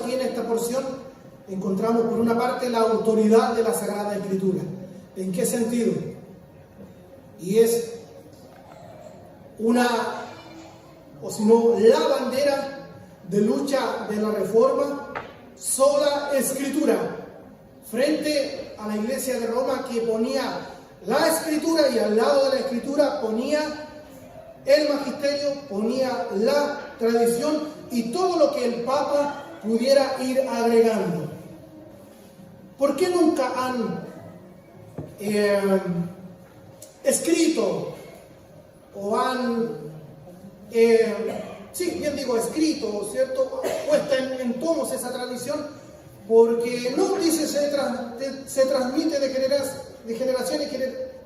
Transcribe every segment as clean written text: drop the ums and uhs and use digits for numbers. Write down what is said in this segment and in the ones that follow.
aquí en esta porción, encontramos por una parte la autoridad de la Sagrada Escritura. ¿En qué sentido? Y es la bandera de lucha de la Reforma, sola Escritura, frente a la Iglesia de Roma, que ponía la Escritura y al lado de la Escritura ponía el magisterio, ponía la tradición y todo lo que el Papa pudiera ir agregando. ¿Por qué nunca han escrito o han, escrito, ¿cierto?, puesta en tomos esa tradición? Porque no dice se transmite de generación en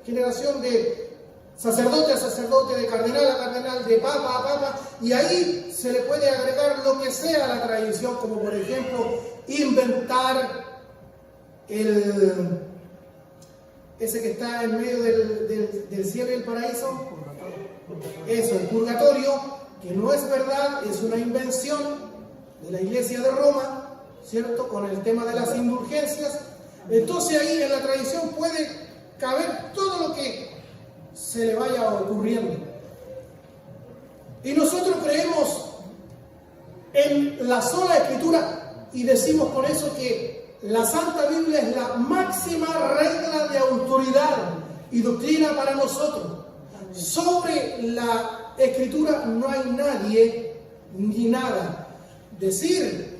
generación, de sacerdote a sacerdote, de cardenal a cardenal, de papa a papa, y ahí se le puede agregar lo que sea a la tradición, como por ejemplo inventar ese que está en medio del cielo y el paraíso, eso, el purgatorio, que no es verdad, es una invención de la Iglesia de Roma, ¿cierto?, con el tema de las indulgencias. Entonces ahí en la tradición puede caber todo lo que se le vaya ocurriendo. Y nosotros creemos en la sola Escritura y decimos por eso que la Santa Biblia es la máxima regla de autoridad y doctrina para nosotros. Sobre la Escritura no hay nadie ni nada. Decir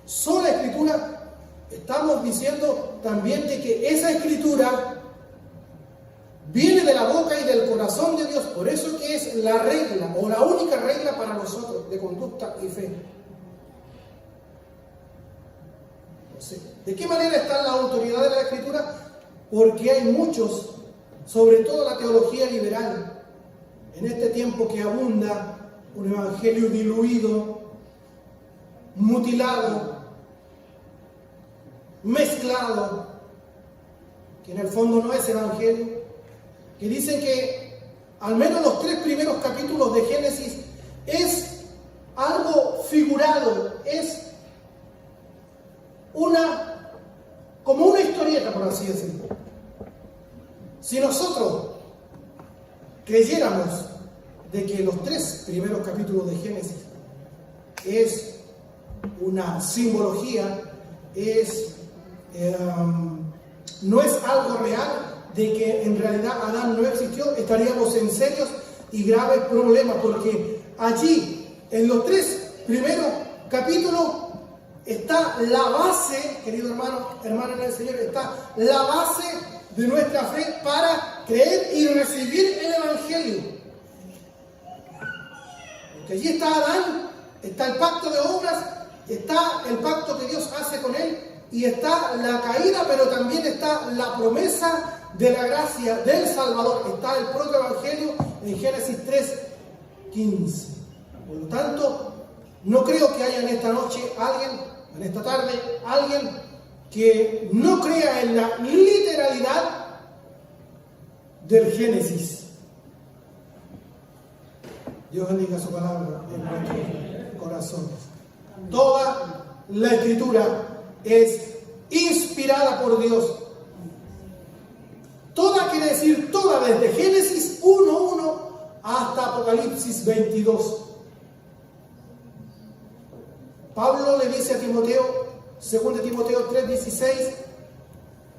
sola Escritura, estamos diciendo también de que esa Escritura viene de la boca y del corazón de Dios. Por eso que es la regla o la única regla para nosotros de conducta y fe. ¿De qué manera está la autoridad de la Escritura? Porque hay muchos, sobre todo la teología liberal, en este tiempo que abunda un evangelio diluido, mutilado, mezclado, que en el fondo no es evangelio, que dicen que al menos los 3 primeros capítulos de Génesis es algo figurado, es como una historieta, por así decirlo. Si nosotros creyéramos de que los 3 primeros capítulos de Génesis es una simbología, no es algo real, de que en realidad Adán no existió, estaríamos en serios y graves problemas, porque allí, en los 3 primeros capítulos, está la base, querido hermano en el Señor, está la base de nuestra fe para creer y recibir el Evangelio. Porque allí está Adán, está el pacto de obras, está el pacto que Dios hace con él, y está la caída, pero también está la promesa de la gracia del Salvador. Está el propio Evangelio en Génesis 3:15. Por lo tanto, no creo que haya en esta noche en esta tarde, alguien que no crea en la literalidad del Génesis. Dios bendiga su palabra en nuestros corazones. Toda la Escritura es inspirada por Dios. Toda quiere decir toda, desde Génesis 1:1 hasta Apocalipsis 22. Pablo le dice a Timoteo, 2 Timoteo 3:16,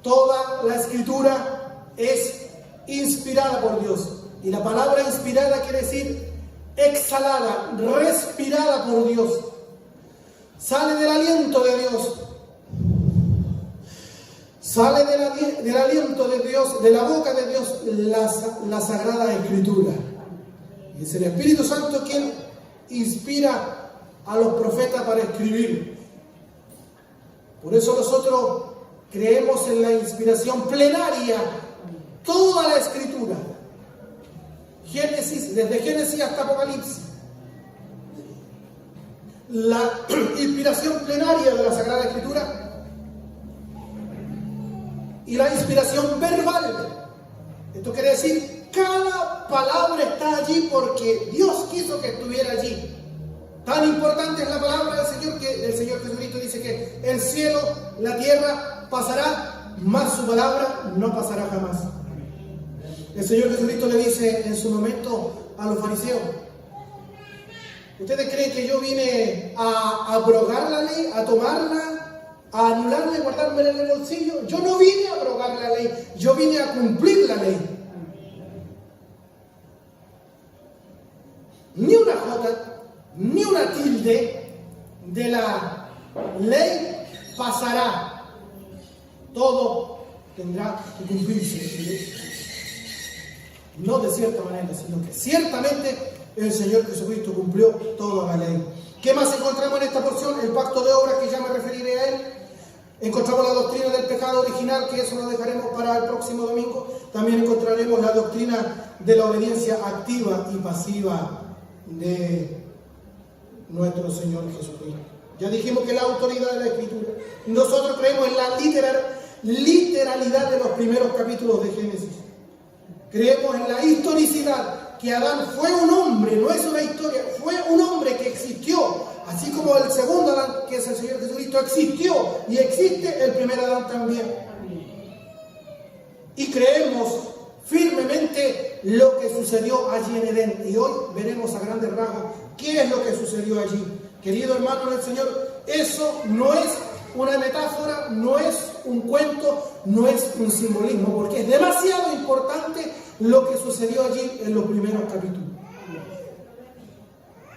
toda la Escritura es inspirada por Dios. Y la palabra inspirada quiere decir exhalada, respirada por Dios. Sale del aliento de Dios. Sale del aliento de Dios, de la boca de Dios, la Sagrada Escritura. Y es el Espíritu Santo quien inspira a los profetas para escribir. Por eso nosotros creemos en la inspiración plenaria, toda la Escritura. Desde Génesis hasta Apocalipsis. La inspiración plenaria de la Sagrada Escritura y la inspiración verbal. Esto quiere decir, cada palabra está allí porque Dios quiso que estuviera allí. Tan importante es la palabra del Señor cielo, la tierra pasará, mas su palabra no pasará jamás. El Señor Jesucristo le dice en su momento a los fariseos: ¿ustedes creen que yo vine a abrogar la ley, a tomarla, a anularla y guardármela en el bolsillo? Yo no vine a abrogar la ley, yo vine a cumplir la ley. Ni una jota, ni una tilde de la ley pasará. Todo tendrá que cumplirse. No de cierta manera, sino que ciertamente el Señor Jesucristo cumplió toda la ley. ¿Qué más encontramos en esta porción? El pacto de obras, que ya me referiré a él. Encontramos la doctrina del pecado original, que eso lo dejaremos para el próximo domingo. También encontraremos la doctrina de la obediencia activa y pasiva de nuestro Señor Jesucristo. Ya dijimos que la autoridad de la Escritura. Nosotros creemos en la literalidad de los primeros capítulos de Génesis. Creemos en la historicidad, que Adán fue un hombre, no es una historia, fue un hombre que existió, así como el segundo Adán, que es el Señor Jesucristo, existió y existe el primer Adán también. Y creemos firmemente lo que sucedió allí en Edén. Y hoy veremos a grandes rasgos qué es lo que sucedió allí. Querido hermano del Señor, eso no es una metáfora, no es un cuento, no es un simbolismo, porque es demasiado importante lo que sucedió allí en los primeros capítulos.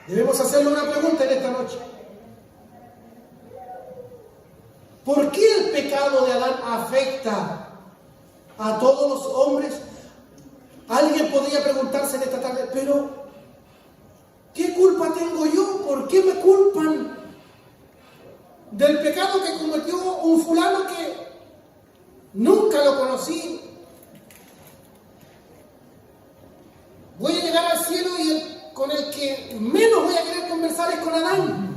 Debemos hacerle una pregunta en esta noche. ¿Por qué el pecado de Adán afecta a todos los hombres? Alguien podría preguntarse en esta tarde: pero ¿qué culpa tengo yo? ¿Por qué me culpan del pecado que cometió un fulano que nunca lo conocí? Voy a llegar al cielo y con el que menos voy a querer conversar es con Adán.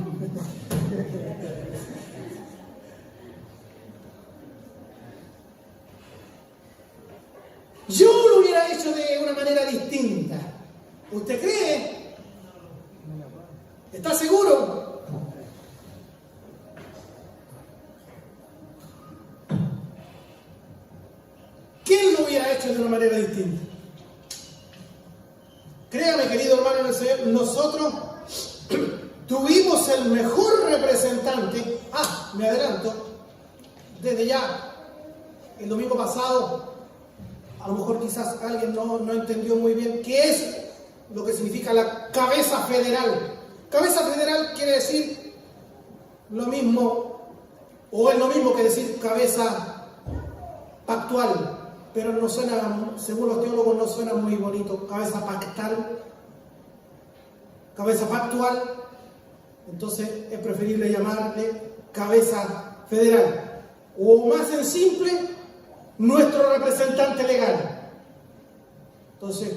Yo lo hubiera hecho de una manera distinta. ¿Usted cree? ¿Está seguro? ¿Quién lo hubiera hecho de una manera distinta? Créame, querido hermano en el Señor, nosotros tuvimos el mejor representante. Me adelanto, desde ya, el domingo pasado, a lo mejor quizás alguien no entendió muy bien qué es lo que significa la cabeza federal. Cabeza federal quiere decir lo mismo, o es lo mismo que decir cabeza pactual. Pero no suena, según los teólogos, no suena muy bonito. Cabeza pactal, cabeza pactual. Entonces es preferible llamarle cabeza federal. O más en simple, nuestro representante legal. Entonces,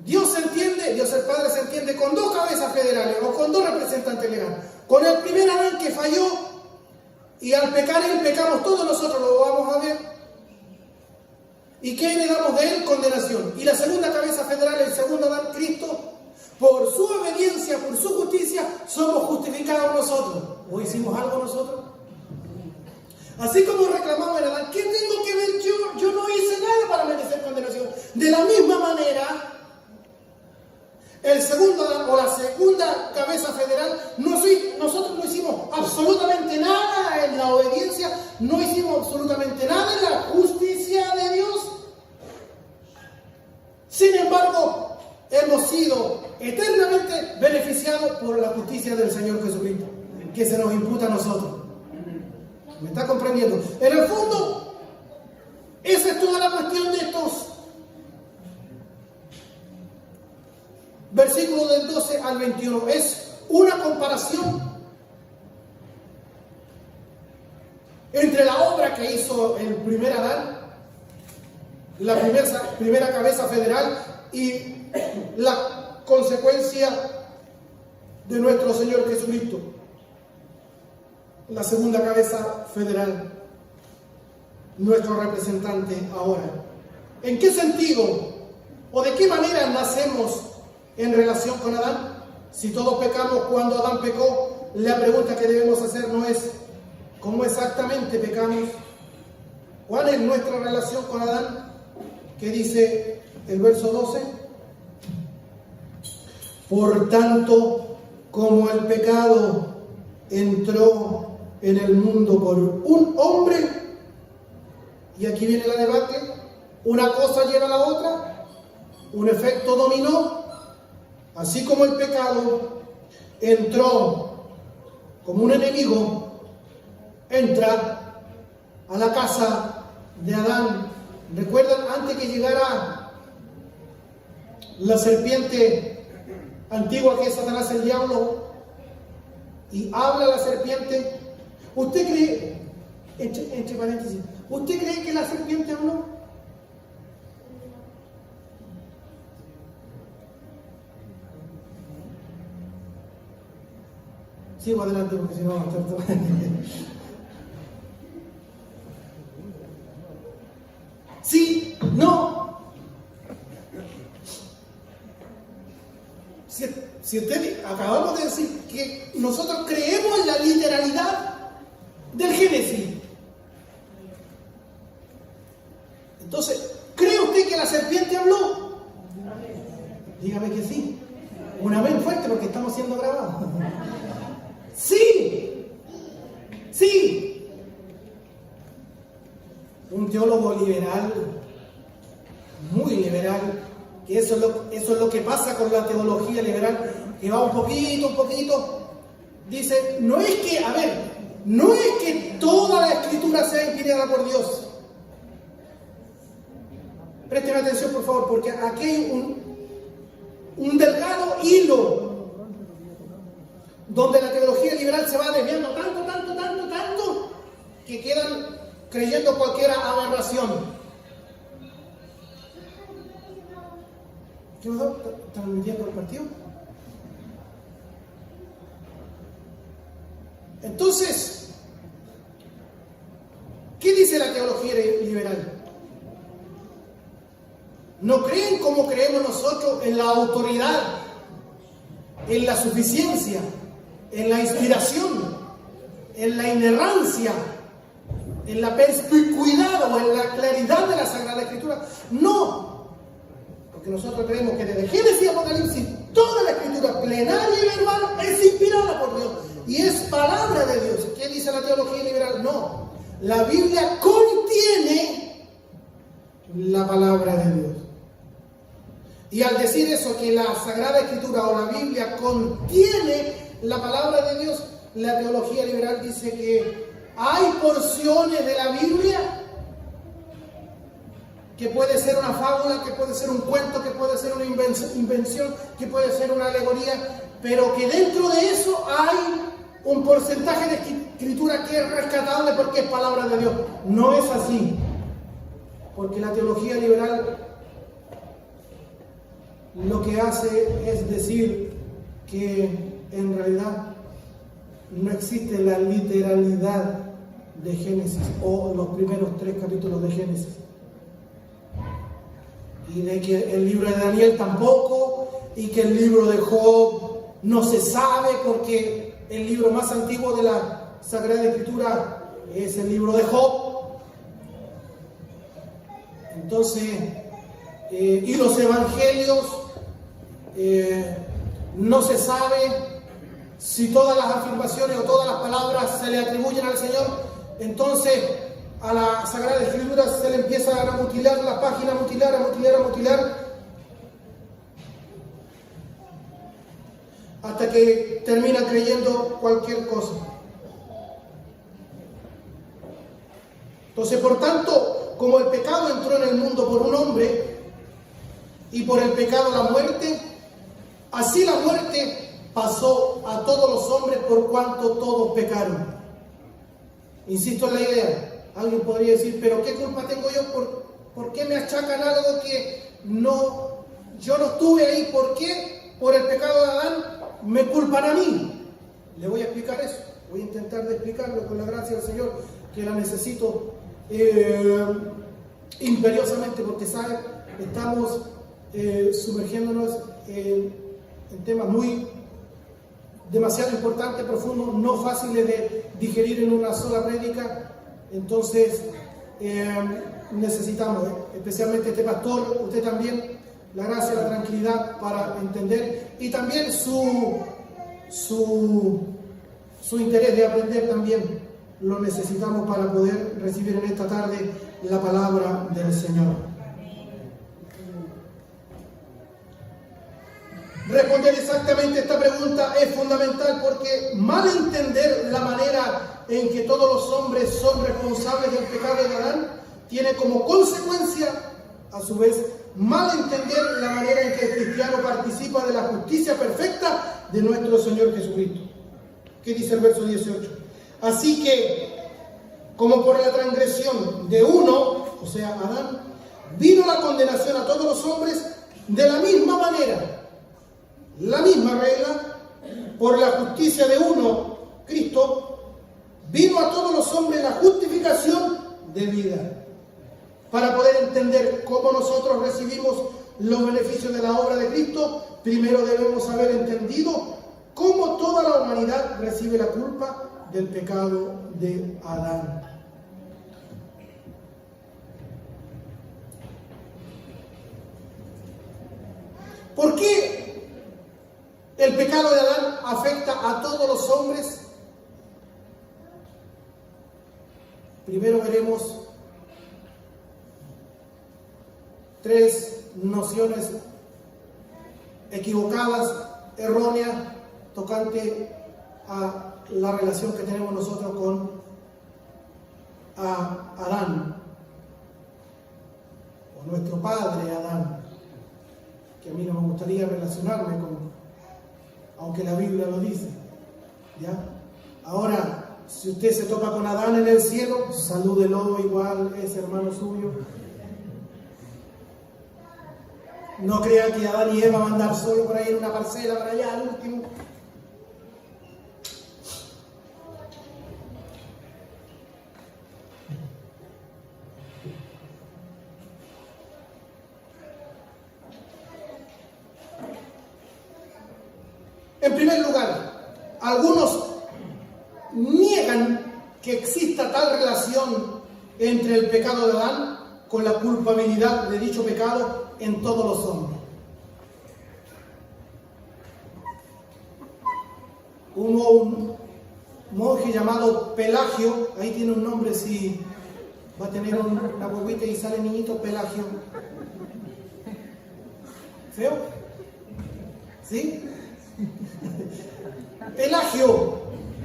Dios el Padre se entiende con dos cabezas federales o con dos representantes legales. Con el primer Adán que falló, y al pecar él pecamos todos nosotros, lo vamos a ver. ¿Y qué heredamos de él? Condenación. Y la segunda cabeza federal, el segundo Adán, Cristo, por su obediencia, por su justicia, somos justificados nosotros. ¿O hicimos algo nosotros? Así como reclamamos en Adán: ¿qué tengo que ver yo? Yo no hice nada para merecer condenación. De la misma manera, el segundo Adán, o la segunda cabeza federal, nosotros no hicimos absolutamente nada en la obediencia, no hicimos absolutamente nada en la justicia de Dios. Sin embargo, hemos sido eternamente beneficiados por la justicia del Señor Jesucristo, que se nos imputa a nosotros. ¿Me está comprendiendo? En el fondo, esa es toda la cuestión de estos versículos del 12 al 21. Es una comparación entre la obra que hizo el primer Adán, la primera cabeza federal, y la consecuencia de nuestro Señor Jesucristo, la segunda cabeza federal, nuestro representante ahora. ¿En qué sentido o de qué manera nacemos en relación con Adán? Si todos pecamos cuando Adán pecó, la pregunta que debemos hacer no es ¿cómo es exactamente pecamos? ¿Cuál es nuestra relación con Adán? ¿Qué dice el verso 12? Por tanto, como el pecado entró en el mundo por un hombre, y aquí viene la debate, una cosa lleva a la otra, un efecto dominó, así como el pecado entró como un enemigo, entra a la casa de Adán. ¿Recuerdan antes que llegara la serpiente antigua que es Satanás el diablo y habla la serpiente? ¿Usted cree, entre paréntesis, usted cree que la serpiente habló? Sigo adelante porque si no va a estar todo. Sí, no. Si usted, acabamos de decir que nosotros creemos en la literalidad del Génesis. Entonces, ¿cree usted que la serpiente habló? Dígame que sí. Una vez fuerte porque estamos siendo grabados. Sí. Sí. Un teólogo liberal, muy liberal, que eso es lo que pasa con la teología liberal, que va un poquito, dice, no es que toda la escritura sea inspirada por Dios. Presten atención, por favor, porque aquí hay un delgado hilo donde la teología liberal se va desviando tanto, que quedan creyendo cualquier aberración. ¿Qué pasó? ¿Están mintiendo el partido? Entonces, ¿qué dice la teología liberal? No creen como creemos nosotros en la autoridad, en la suficiencia, en la inspiración, en la inerrancia, en la perspicuidad o en la claridad de la Sagrada Escritura. No, porque nosotros creemos que desde Génesis y Apocalipsis toda la Escritura plenaria y verbal es inspirada por Dios y es palabra de Dios. ¿Qué dice la teología liberal? No, la Biblia contiene la palabra de Dios. Y al decir eso, que la Sagrada Escritura o la Biblia contiene la palabra de Dios, la teología liberal dice que hay porciones de la Biblia que puede ser una fábula, que puede ser un cuento, que puede ser una invención, que puede ser una alegoría, pero que dentro de eso hay un porcentaje de escritura que es rescatable porque es palabra de Dios. No es así, porque la teología liberal lo que hace es decir que en realidad no existe la literalidad de Génesis o los primeros 3 capítulos de Génesis, y de que el libro de Daniel tampoco, y que el libro de Job no se sabe porque el libro más antiguo de la Sagrada Escritura es el libro de Job. Entonces, y los evangelios, no se sabe si todas las afirmaciones o todas las palabras se le atribuyen al Señor. Entonces a la Sagrada Escritura se le empieza a mutilar la página, a mutilar, hasta que termina creyendo cualquier cosa. Entonces, por tanto, como el pecado entró en el mundo por un hombre y por el pecado la muerte, así la muerte pasó a todos los hombres por cuanto todos pecaron. Insisto en la idea. Alguien podría decir, pero ¿qué culpa tengo yo? ¿Por qué me achacan algo que yo no estuve ahí? ¿Por qué por el pecado de Adán me culpan a mí? Le voy a explicar eso. Voy a intentar de explicarlo con la gracia del Señor, que la necesito imperiosamente, porque ¿saben? Estamos sumergiéndonos en temas muy demasiado importante, profundo, no fáciles de digerir en una sola prédica. Entonces necesitamos, especialmente este pastor, usted también, la gracia, la tranquilidad para entender, y también su interés de aprender también lo necesitamos para poder recibir en esta tarde la palabra del Señor. Responder exactamente esta pregunta es fundamental, porque mal entender la manera en que todos los hombres son responsables del pecado de Adán tiene como consecuencia, a su vez, mal entender la manera en que el cristiano participa de la justicia perfecta de nuestro Señor Jesucristo. ¿Qué dice el verso 18? Así que, como por la transgresión de uno, o sea, Adán, vino la condenación a todos los hombres, de la misma manera, la misma regla, por la justicia de uno, Cristo, vino a todos los hombres la justificación de vida. Para poder entender cómo nosotros recibimos los beneficios de la obra de Cristo, primero debemos haber entendido cómo toda la humanidad recibe la culpa del pecado de Adán. ¿Por qué el pecado de Adán afecta a todos los hombres? Primero veremos tres nociones equivocadas, erróneas, tocante a la relación que tenemos nosotros con Adán, o nuestro padre Adán, que a mí no me gustaría relacionarme con, aunque la Biblia lo dice, ¿ya? Ahora, si usted se topa con Adán en el cielo, salúdelo, igual es hermano suyo. No crea que Adán y Eva van a andar solo por ahí en una parcela, para allá, al último. En primer lugar, algunos niegan que exista tal relación entre el pecado de Adán con la culpabilidad de dicho pecado en todos los hombres. Hubo un monje llamado Pelagio, ahí tiene un nombre, si va a tener una huevita y sale niñito, Pelagio. ¿Feo? ¿Sí?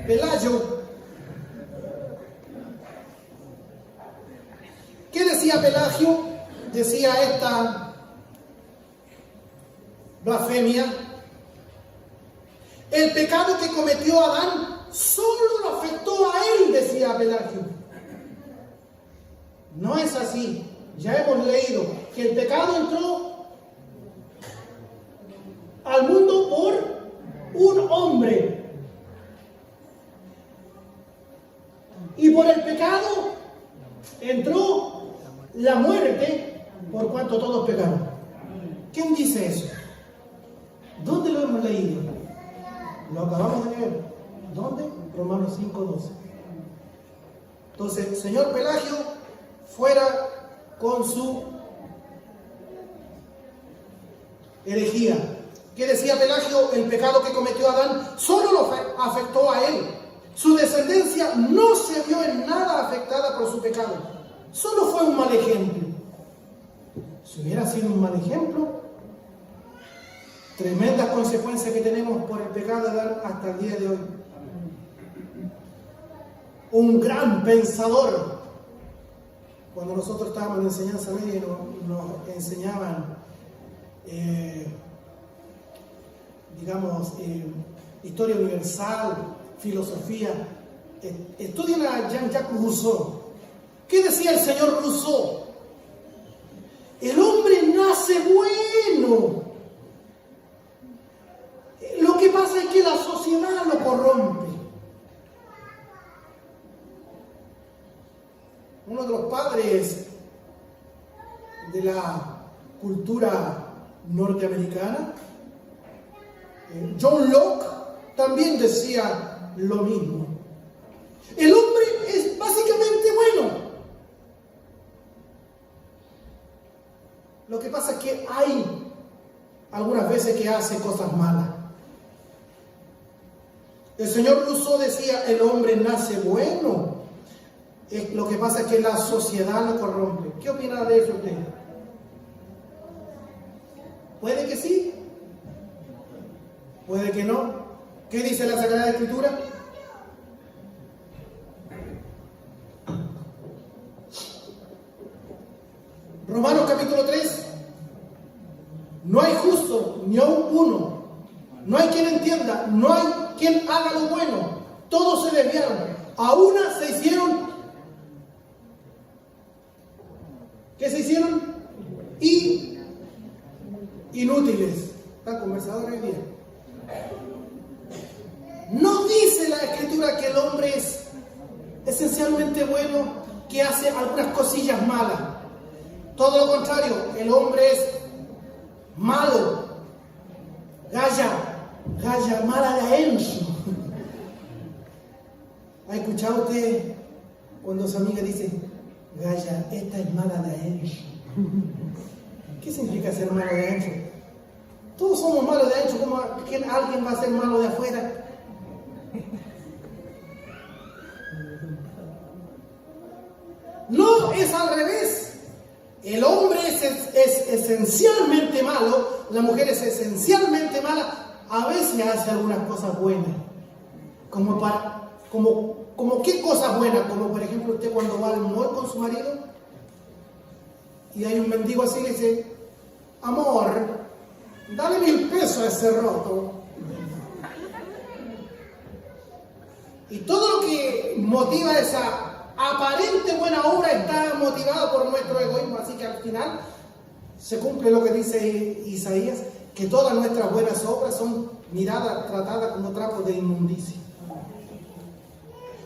Pelayo. ¿Qué decía Pelagio? Decía esta blasfemia: el pecado que cometió Adán solo lo afectó a él, decía Pelagio. No es así. Ya hemos leído que el pecado entró al mundo por un hombre. Y por el pecado entró la muerte, por cuanto todos pecaron. ¿Quién dice eso? ¿Dónde lo hemos leído? Lo acabamos de leer. ¿Dónde? Romanos 5:12. Entonces, señor Pelagio, fuera con su herejía. ¿Qué decía Pelagio? El pecado que cometió Adán solo lo afectó a él. Su descendencia no se vio en nada afectada por su pecado. Solo fue un mal ejemplo. Si hubiera sido un mal ejemplo, tremendas consecuencias que tenemos por el pecado de Adán hasta el día de hoy. Un gran pensador. Cuando nosotros estábamos en enseñanza media, nos enseñaban historia universal, filosofía. Estudien a Jean-Jacques Rousseau. ¿Qué decía el señor Rousseau? El hombre nace bueno. Lo que pasa es que la sociedad lo corrompe. Uno de los padres de la cultura norteamericana, John Locke, también decía lo mismo. El hombre es básicamente bueno. Lo que pasa es que hay algunas veces que hace cosas malas. El señor Rousseau decía, el hombre nace bueno. Lo que pasa es que la sociedad lo corrompe. ¿Qué opina de eso usted? Puede que sí, puede que no. ¿Qué dice la Sagrada Escritura? Romanos capítulo 3. No hay justo, ni aun uno. No hay quien entienda, no hay quien haga lo bueno. Todos se desviaron. A una se hicieron. ¿Qué se hicieron? Inútiles. ¿Están conversadores hoy día? No dice la Escritura que el hombre es esencialmente bueno, que hace algunas cosillas malas. Todo lo contrario, el hombre es malo. Galla mala de Enzo. ¿Ha escuchado usted cuando su amiga dice, Galla, esta es mala de Enzo? ¿Qué significa ser malo de Enzo? Todos somos malos de Enzo. ¿Cómo alguien va a ser malo de afuera? No, es al revés. El hombre es esencialmente malo, la mujer es esencialmente mala. A veces hace algunas cosas buenas. Como qué cosas buenas, como por ejemplo usted cuando va al mall con su marido y hay un mendigo así y le dice, amor, dale 1,000 pesos a ese roto. Y todo lo que motiva esa aparente buena obra está motivado por nuestro egoísmo, así que al final se cumple lo que dice Isaías, que todas nuestras buenas obras son miradas, tratadas como trapos de inmundicia.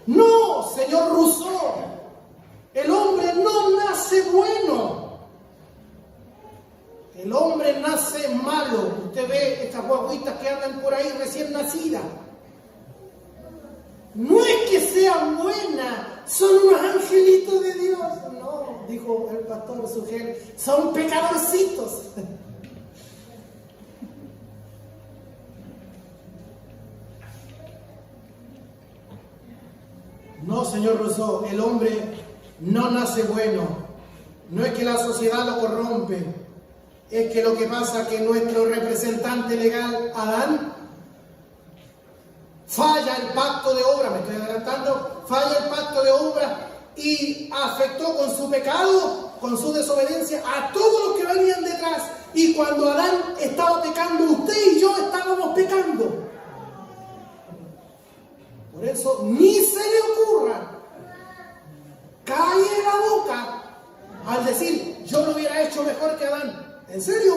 No, señor Rousseau, el hombre no nace bueno, el hombre nace malo. Usted ve estas guaguitas que andan por ahí recién nacidas. No es que sean buenas, son unos angelitos de Dios. No, dijo el pastor Sugel, son pecadorcitos. No, señor Rousseau, el hombre no nace bueno. No es que la sociedad lo corrompe. Es que lo que pasa es que nuestro representante legal, Adán, falla el pacto de obra, me estoy adelantando, falla el pacto de obra y afectó con su pecado, con su desobediencia a todos los que venían detrás. Y cuando Adán estaba pecando, usted y yo estábamos pecando. Por eso ni se le ocurra calle la boca al decir yo lo hubiera hecho mejor que Adán. ¿En serio?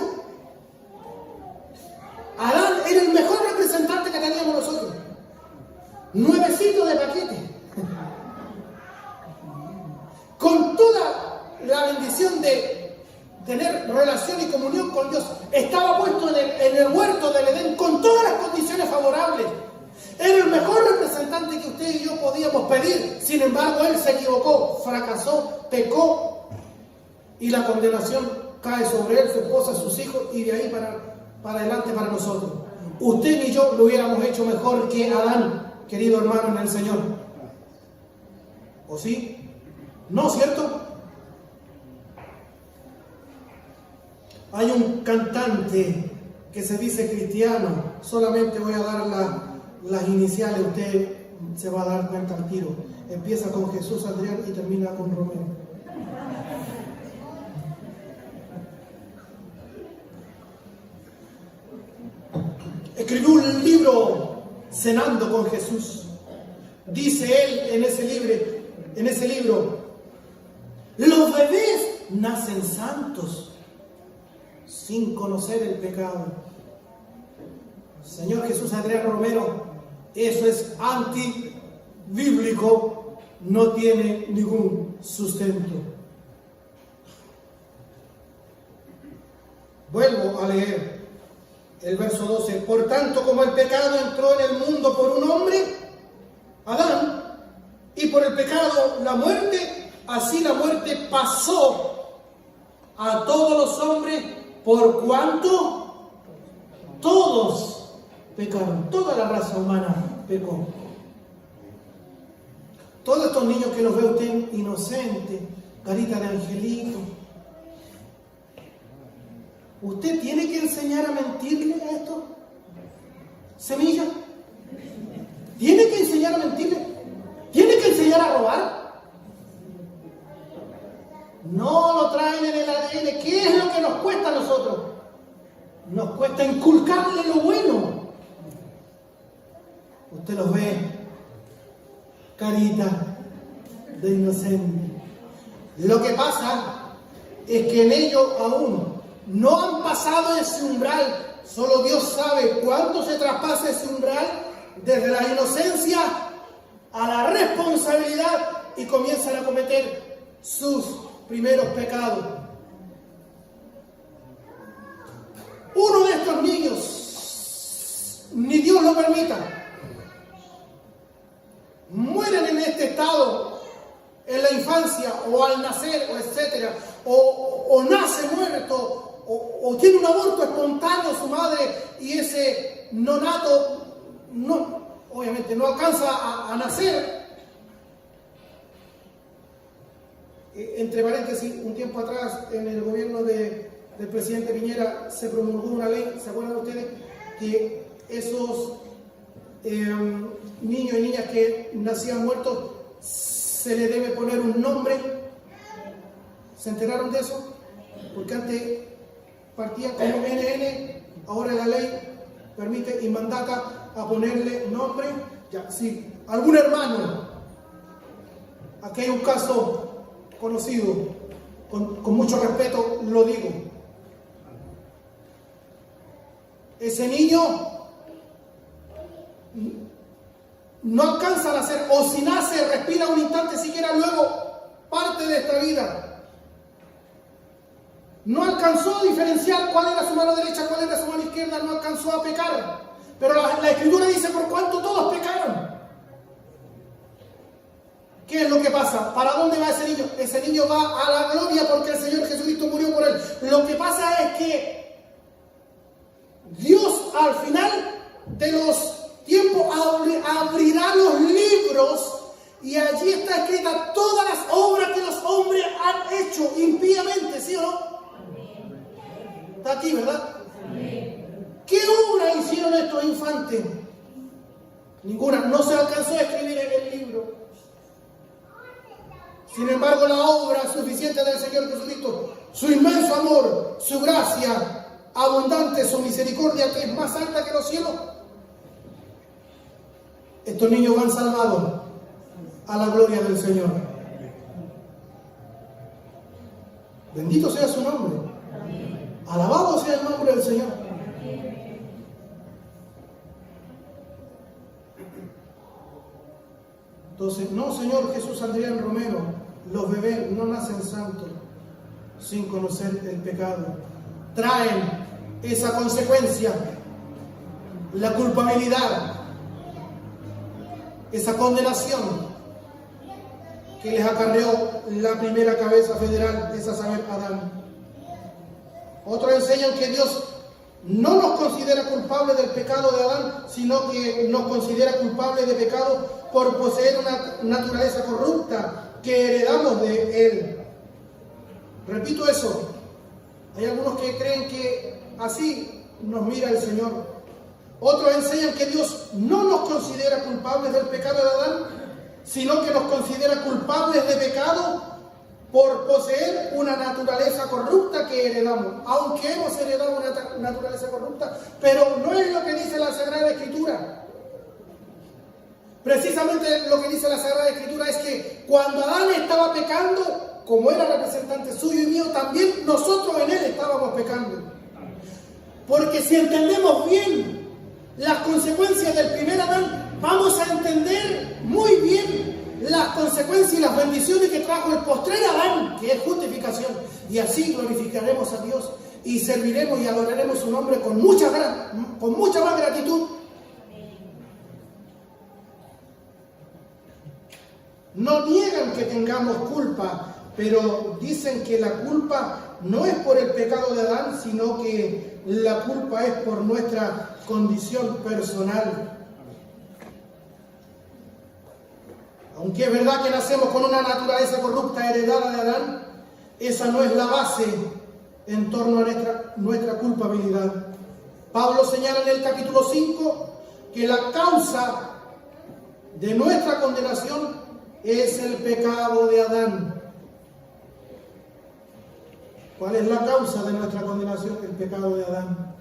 Adán era el mejor representante que teníamos nosotros. 9 de paquete. Con toda la bendición de tener relación y comunión con Dios. Estaba puesto en el huerto del Edén con todas las condiciones favorables. Era el mejor representante que usted y yo podíamos pedir. Sin embargo, él se equivocó, fracasó, pecó y la condenación cae sobre él, su esposa, sus hijos y de ahí para adelante para nosotros. Usted y yo lo hubiéramos hecho mejor que Adán, querido hermano en el Señor. ¿O sí? ¿No, cierto? Hay un cantante que se dice cristiano. Solamente voy a dar las iniciales, usted se va a dar cuenta al tiro. Empieza con Jesús Adrián y termina con Romero. Escribió un libro, Cenando con Jesús. Dice él en ese libro, los bebés nacen santos sin conocer el pecado. Señor Jesús Adrián Romero, eso es antibíblico, no tiene ningún sustento. Vuelvo a leer. el verso 12. Por tanto, como el pecado entró en el mundo por un hombre, Adán, y por el pecado la muerte, así la muerte pasó a todos los hombres por cuanto todos pecaron. Toda la raza humana pecó. Todos estos niños que los ve usted inocentes, carita de angelito, ¿usted tiene que enseñar a mentirle a esto? ¿Semilla? ¿Tiene que enseñar a mentirle? ¿Tiene que enseñar a robar? No lo traen en el ADN. ¿Qué es lo que nos cuesta a nosotros? Nos cuesta inculcarle lo bueno. Usted los ve, carita de inocente. Lo que pasa es que en ellos aún no han pasado ese umbral. Solo Dios sabe cuánto se traspasa ese umbral desde la inocencia a la responsabilidad y comienzan a cometer sus primeros pecados. Uno de estos niños, ni Dios lo permita, mueren en este estado en la infancia o al nacer, o etcétera, o nace muerto, o tiene un aborto espontáneo su madre y ese nonato obviamente no alcanza a nacer. Entre paréntesis, un tiempo atrás en el gobierno del presidente Piñera se promulgó una ley, ¿se acuerdan ustedes? Que esos niños y niñas que nacían muertos se le debe poner un nombre. ¿Se enteraron de eso? Porque antes partían como NN, ahora la ley permite y mandata a ponerle nombre. Ya, sí, algún hermano. Aquí hay un caso conocido, con mucho respeto lo digo. Ese niño no alcanza a nacer, o si nace, respira un instante siquiera, luego parte de esta vida. No alcanzó a diferenciar cuál era su mano derecha, cuál era su mano izquierda, no alcanzó a pecar. Pero la Escritura dice, por cuanto todos pecaron. ¿Qué es lo que pasa? ¿Para dónde va ese niño? Ese niño va a la gloria porque el Señor Jesucristo murió por él. Lo que pasa es que Dios al final de los tiempos abrirá los libros y allí está escrita todas las obras que los hombres han hecho impíamente, ¿sí o no? Está aquí, ¿verdad? ¿Qué obra hicieron estos infantes? Ninguna. No se alcanzó a escribir en el libro. Sin embargo, la obra suficiente del Señor Jesucristo, su inmenso amor, su gracia abundante, su misericordia que es más alta que los cielos, estos niños van salvados a la gloria del Señor. Bendito sea su nombre. Alabado sea el nombre del Señor. Entonces, no, Señor Jesús Adrián Romero, los bebés no nacen santos sin conocer el pecado. Traen esa consecuencia, la culpabilidad, esa condenación que les acarreó la primera cabeza federal, es a saber, Adán. Otros enseñan que Dios no nos considera culpables del pecado de Adán, sino que nos considera culpables de pecado por poseer una naturaleza corrupta que heredamos de Él. Repito eso. Hay algunos que creen que así nos mira el Señor. Otros enseñan que Dios no nos considera culpables del pecado de Adán, sino que nos considera culpables de pecado por poseer una naturaleza corrupta que heredamos. Aunque hemos heredado una naturaleza corrupta, pero no es lo que dice la Sagrada Escritura. Precisamente lo que dice la Sagrada Escritura es que cuando Adán estaba pecando, como era representante suyo y mío, también nosotros en él estábamos pecando. Porque si entendemos bien las consecuencias del primer Adán, vamos a entender muy bien las consecuencias y las bendiciones que trajo el postrer Adán, que es justificación. Y así glorificaremos a Dios. y serviremos y adoraremos su nombre con mucha más gratitud. No niegan que tengamos culpa, pero dicen que la culpa no es por el pecado de Adán, sino que la culpa es por nuestra condición personal. Aunque es verdad que nacemos con una naturaleza corrupta heredada de Adán, esa no es la base en torno a nuestra culpabilidad. Pablo señala en el capítulo 5 que la causa de nuestra condenación es el pecado de Adán. ¿Cuál es la causa de nuestra condenación? El pecado de Adán.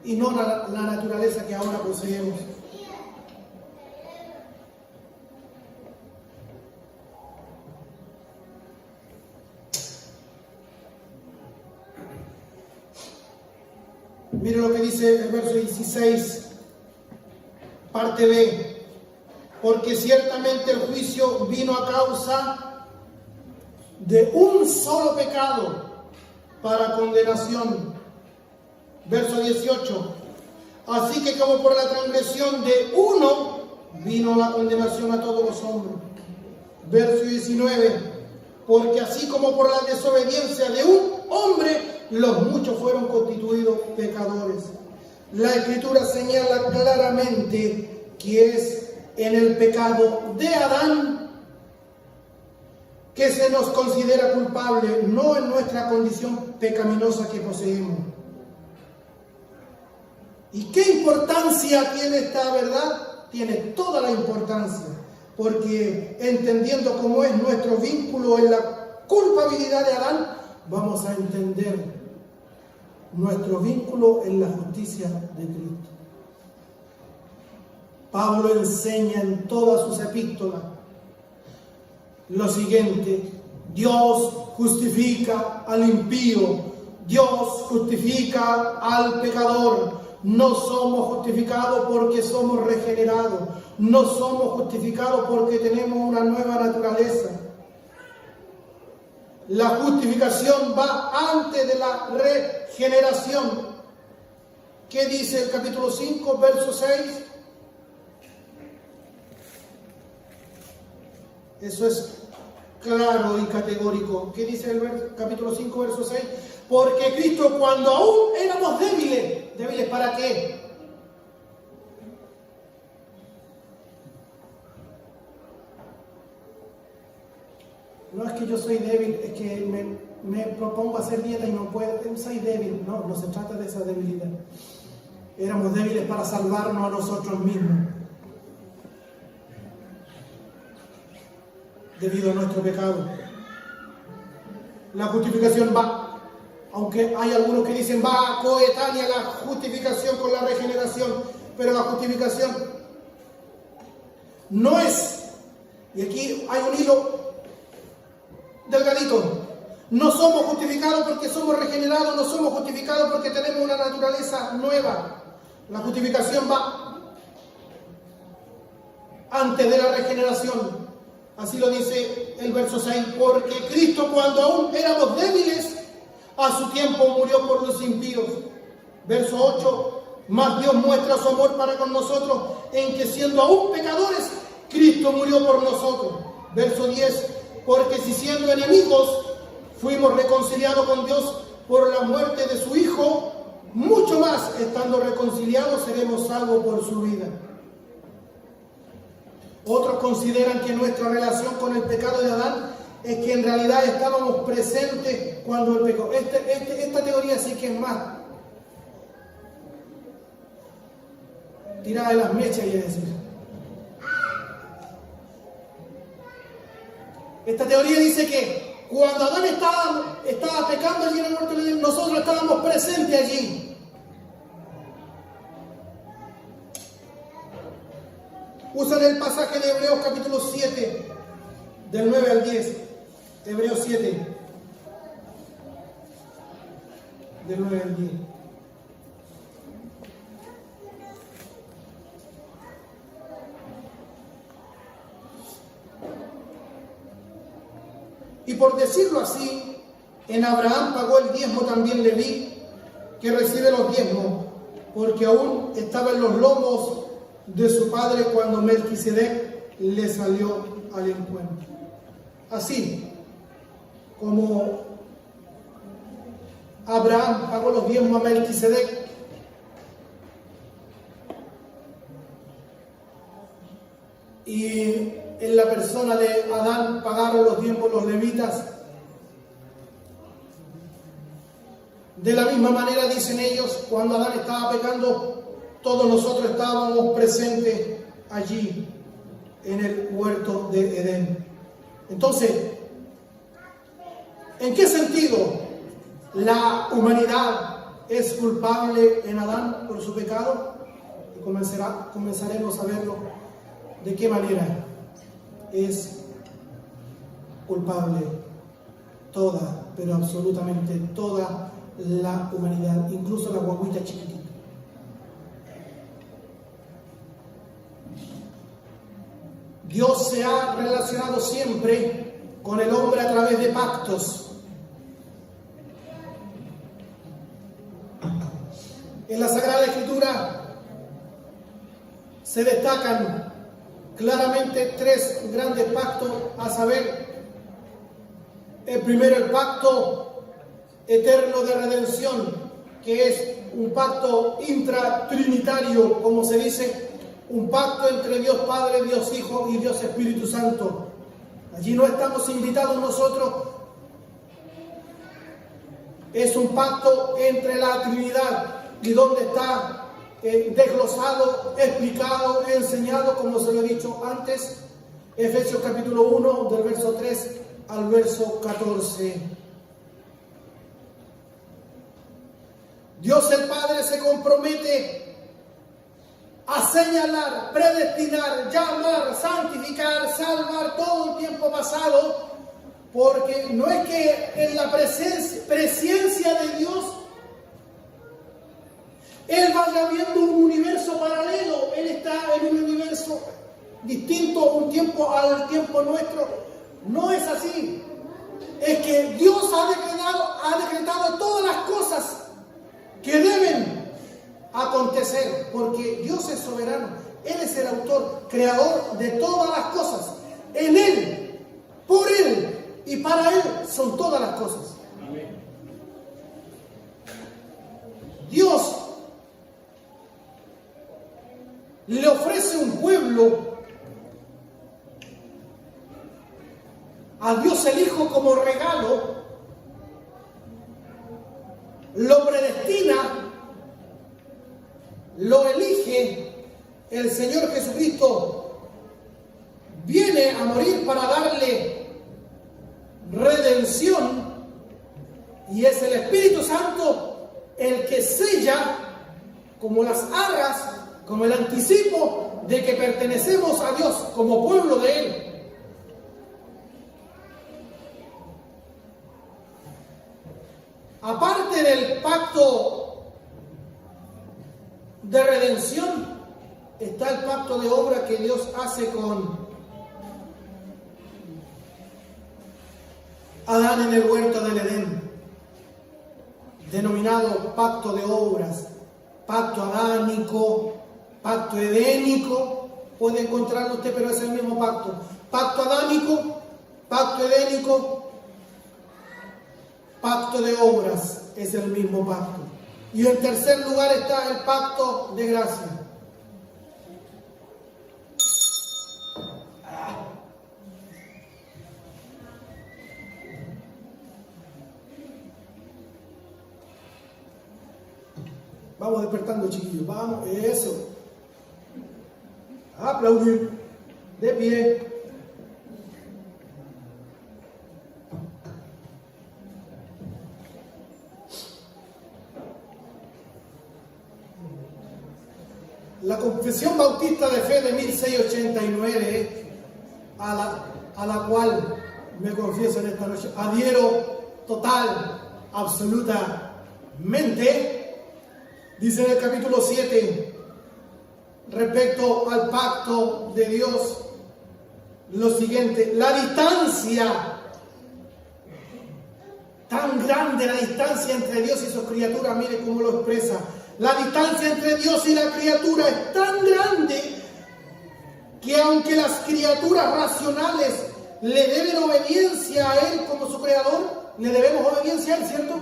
Y no la naturaleza que ahora poseemos. Mire lo que dice el verso 16, parte B. Porque ciertamente el juicio vino a causa de un solo pecado para condenación. Verso 18. Así que como por la transgresión de uno vino la condenación a todos los hombres. Verso 19. Porque así como por la desobediencia de un hombre, los muchos fueron constituidos pecadores. La Escritura señala claramente que es en el pecado de Adán que se nos considera culpable, no en nuestra condición pecaminosa que poseemos. ¿Y qué importancia tiene esta verdad? Tiene toda la importancia, porque entendiendo cómo es nuestro vínculo en la culpabilidad de Adán, vamos a entender nuestro vínculo en la justicia de Cristo. Pablo enseña en todas sus epístolas lo siguiente: Dios justifica al impío, Dios justifica al pecador. No somos justificados porque somos regenerados, no somos justificados porque tenemos una nueva naturaleza. La justificación va antes de la regeneración. ¿Qué dice el capítulo 5, verso 6? Eso es claro y categórico. ¿Qué dice el capítulo 5, verso 6? Porque Cristo, cuando aún éramos débiles, ¿débiles para qué? No es que yo soy débil, es que me propongo hacer dieta y no puedo, soy débil. No se trata de esa debilidad. Éramos débiles para salvarnos a nosotros mismos, debido a nuestro pecado. La justificación va, aunque hay algunos que dicen va coetánea la justificación con la regeneración, pero la justificación no es, y aquí hay un hilo delgadito, no somos justificados porque somos regenerados, no somos justificados porque tenemos una naturaleza nueva. La justificación va antes de la regeneración. Así lo dice el verso 6, porque Cristo, cuando aún éramos débiles, a su tiempo murió por los impíos. Verso 8, mas Dios muestra su amor para con nosotros en que siendo aún pecadores, Cristo murió por nosotros. Verso 10, porque si siendo enemigos fuimos reconciliados con Dios por la muerte de su Hijo, mucho más, estando reconciliados, seremos salvos por su vida. Otros consideran que nuestra relación con el pecado de Adán es que en realidad estábamos presentes cuando el pecado. Esta teoría sí que es más tirada de las mechas, y decir. Esta teoría dice que cuando Adán estaba pecando allí en el huerto del Edén, nosotros estábamos presentes allí. Usan el pasaje de Hebreos capítulo 7, del 9 al 10. Hebreos 7, del 9 al 10. Y por decirlo así, en Abraham pagó el diezmo también Leví, que recibe los diezmos, porque aún estaba en los lomos de su padre cuando Melquisedec le salió al encuentro. Así como Abraham pagó los diezmos a Melquisedec, y en la persona de Adán pagaron los diezmos los levitas. De la misma manera, dicen ellos, cuando Adán estaba pecando, todos nosotros estábamos presentes allí en el huerto de Edén. Entonces, ¿en qué sentido la humanidad es culpable en Adán por su pecado? Y comenzaremos a verlo. ¿De qué manera es culpable toda, pero absolutamente toda la humanidad, incluso la guaguita chiquitita? Dios se ha relacionado siempre con el hombre a través de pactos. En la Sagrada Escritura se destacan claramente tres grandes pactos, a saber, el primero, el pacto eterno de redención, que es un pacto intratrinitario, como se dice, un pacto entre Dios Padre, Dios Hijo y Dios Espíritu Santo. Allí no estamos invitados nosotros. Es un pacto entre la Trinidad, y donde está desglosado, explicado, enseñado, como se lo he dicho antes, Efesios capítulo 1, del verso 3 al verso 14. Dios el Padre se compromete a señalar, predestinar, llamar, santificar, salvar todo el tiempo pasado, porque no es que en la presencia de Dios Él vaya viendo un universo paralelo. Él está en un universo distinto, un tiempo al tiempo nuestro. No es así. Es que Dios ha decretado todas las cosas que deben acontecer, porque Dios es soberano. Él es el autor, creador de todas las cosas. En Él, por Él y para Él son todas las cosas. Dios le ofrece un pueblo a Dios el Hijo como regalo, lo predestina, lo elige. El Señor Jesucristo viene a morir para darle redención, y es el Espíritu Santo el que sella como las arras, como el anticipo de que pertenecemos a Dios como pueblo de Él. Aparte del pacto de redención, está el pacto de obra que Dios hace con Adán en el huerto del Edén, denominado pacto de obras, pacto adánico, pacto edénico. Puede encontrarlo usted, pero es el mismo pacto. Pacto adánico, pacto edénico, pacto de obras, es el mismo pacto. Y en tercer lugar está el pacto de gracia. Vamos despertando, chiquillos. Vamos, eso. Aplaudir. De pie. La Confesión Bautista de Fe de 1689, a la cual me confieso en esta noche, adhiero total, absolutamente, dice en el capítulo 7, respecto al pacto de Dios, lo siguiente: la distancia tan grande la distancia entre Dios y sus criaturas. Mire cómo lo expresa. La distancia entre Dios y la criatura es tan grande que aunque las criaturas racionales le deben obediencia a Él como su creador, le debemos obediencia a Él, ¿cierto?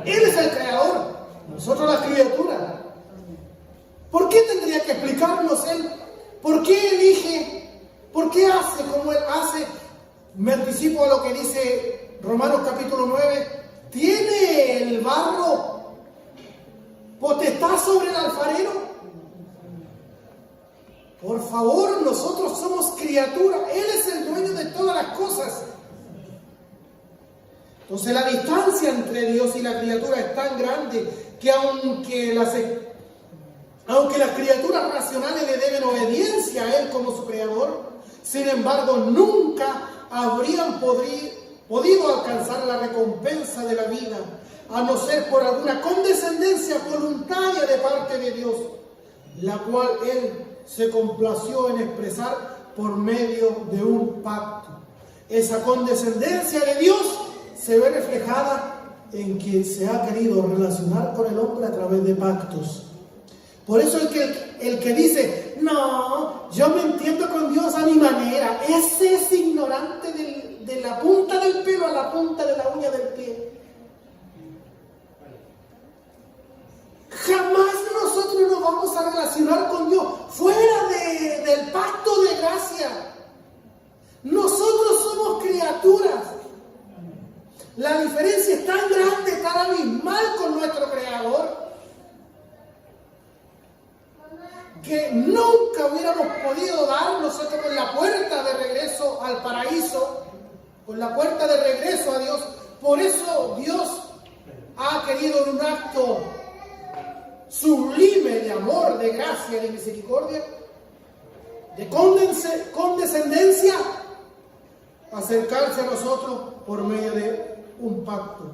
Él es el creador, nosotros las criaturas. ¿Por qué tendría que explicarnos Él? ¿Por qué elige? ¿Por qué hace como Él hace? Me anticipo a lo que dice Romanos capítulo 9. ¿Tiene el barro potestad sobre el alfarero? Por favor, nosotros somos criaturas. Él es el dueño de todas las cosas. Entonces la distancia entre Dios y la criatura es tan grande que aunque las criaturas racionales le deben obediencia a Él como su creador, sin embargo nunca habrían podido alcanzar la recompensa de la vida, a no ser por alguna condescendencia voluntaria de parte de Dios, la cual Él se complació en expresar por medio de un pacto. Esa condescendencia de Dios se ve reflejada en que se ha querido relacionar con el hombre a través de pactos. Por eso el que dice, no, yo me entiendo con Dios a mi manera, ese es ignorante de la punta del pelo a la punta de la uña del pie. Jamás nosotros nos vamos a relacionar con Dios fuera del pacto de gracia. Nosotros somos criaturas. La diferencia es tan grande, tan abismal con nuestro Creador, que nunca hubiéramos podido dar nosotros con la puerta de regreso al paraíso, con la puerta de regreso a Dios. Por eso Dios ha querido en un acto sublime de amor, de gracia, de misericordia, de condescendencia, acercarse a nosotros por medio de un pacto.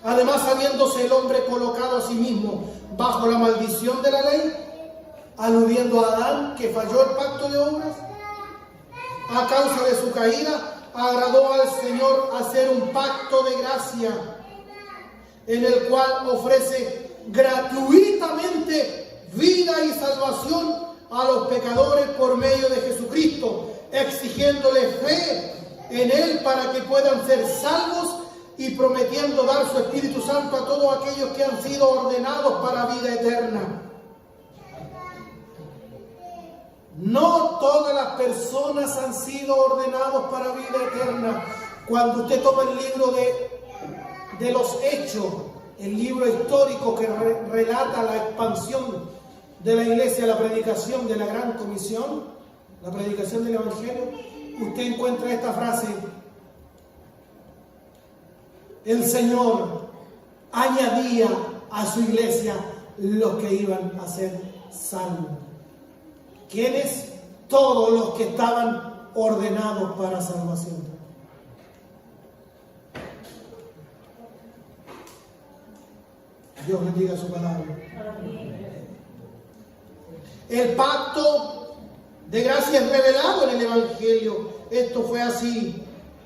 Además, habiéndose el hombre colocado a sí mismo bajo la maldición de la ley, aludiendo a Adán, que falló el pacto de obras, a causa de su caída, agradó al Señor hacer un pacto de gracia, en el cual ofrece gratuitamente vida y salvación a los pecadores por medio de Jesucristo, exigiéndole fe en Él para que puedan ser salvos y prometiendo dar su Espíritu Santo a todos aquellos que han sido ordenados para vida eterna. No todas las personas han sido ordenados para vida eterna. Cuando usted toma el libro de los Hechos, el libro histórico que relata la expansión de la iglesia, la predicación de la Gran Comisión, la predicación del Evangelio, usted encuentra esta frase: el Señor añadía a su iglesia los que iban a ser salvos. ¿Quiénes? Todos los que estaban ordenados para salvación. Dios bendiga su palabra. El pacto de gracia es revelado en el Evangelio. Esto fue así.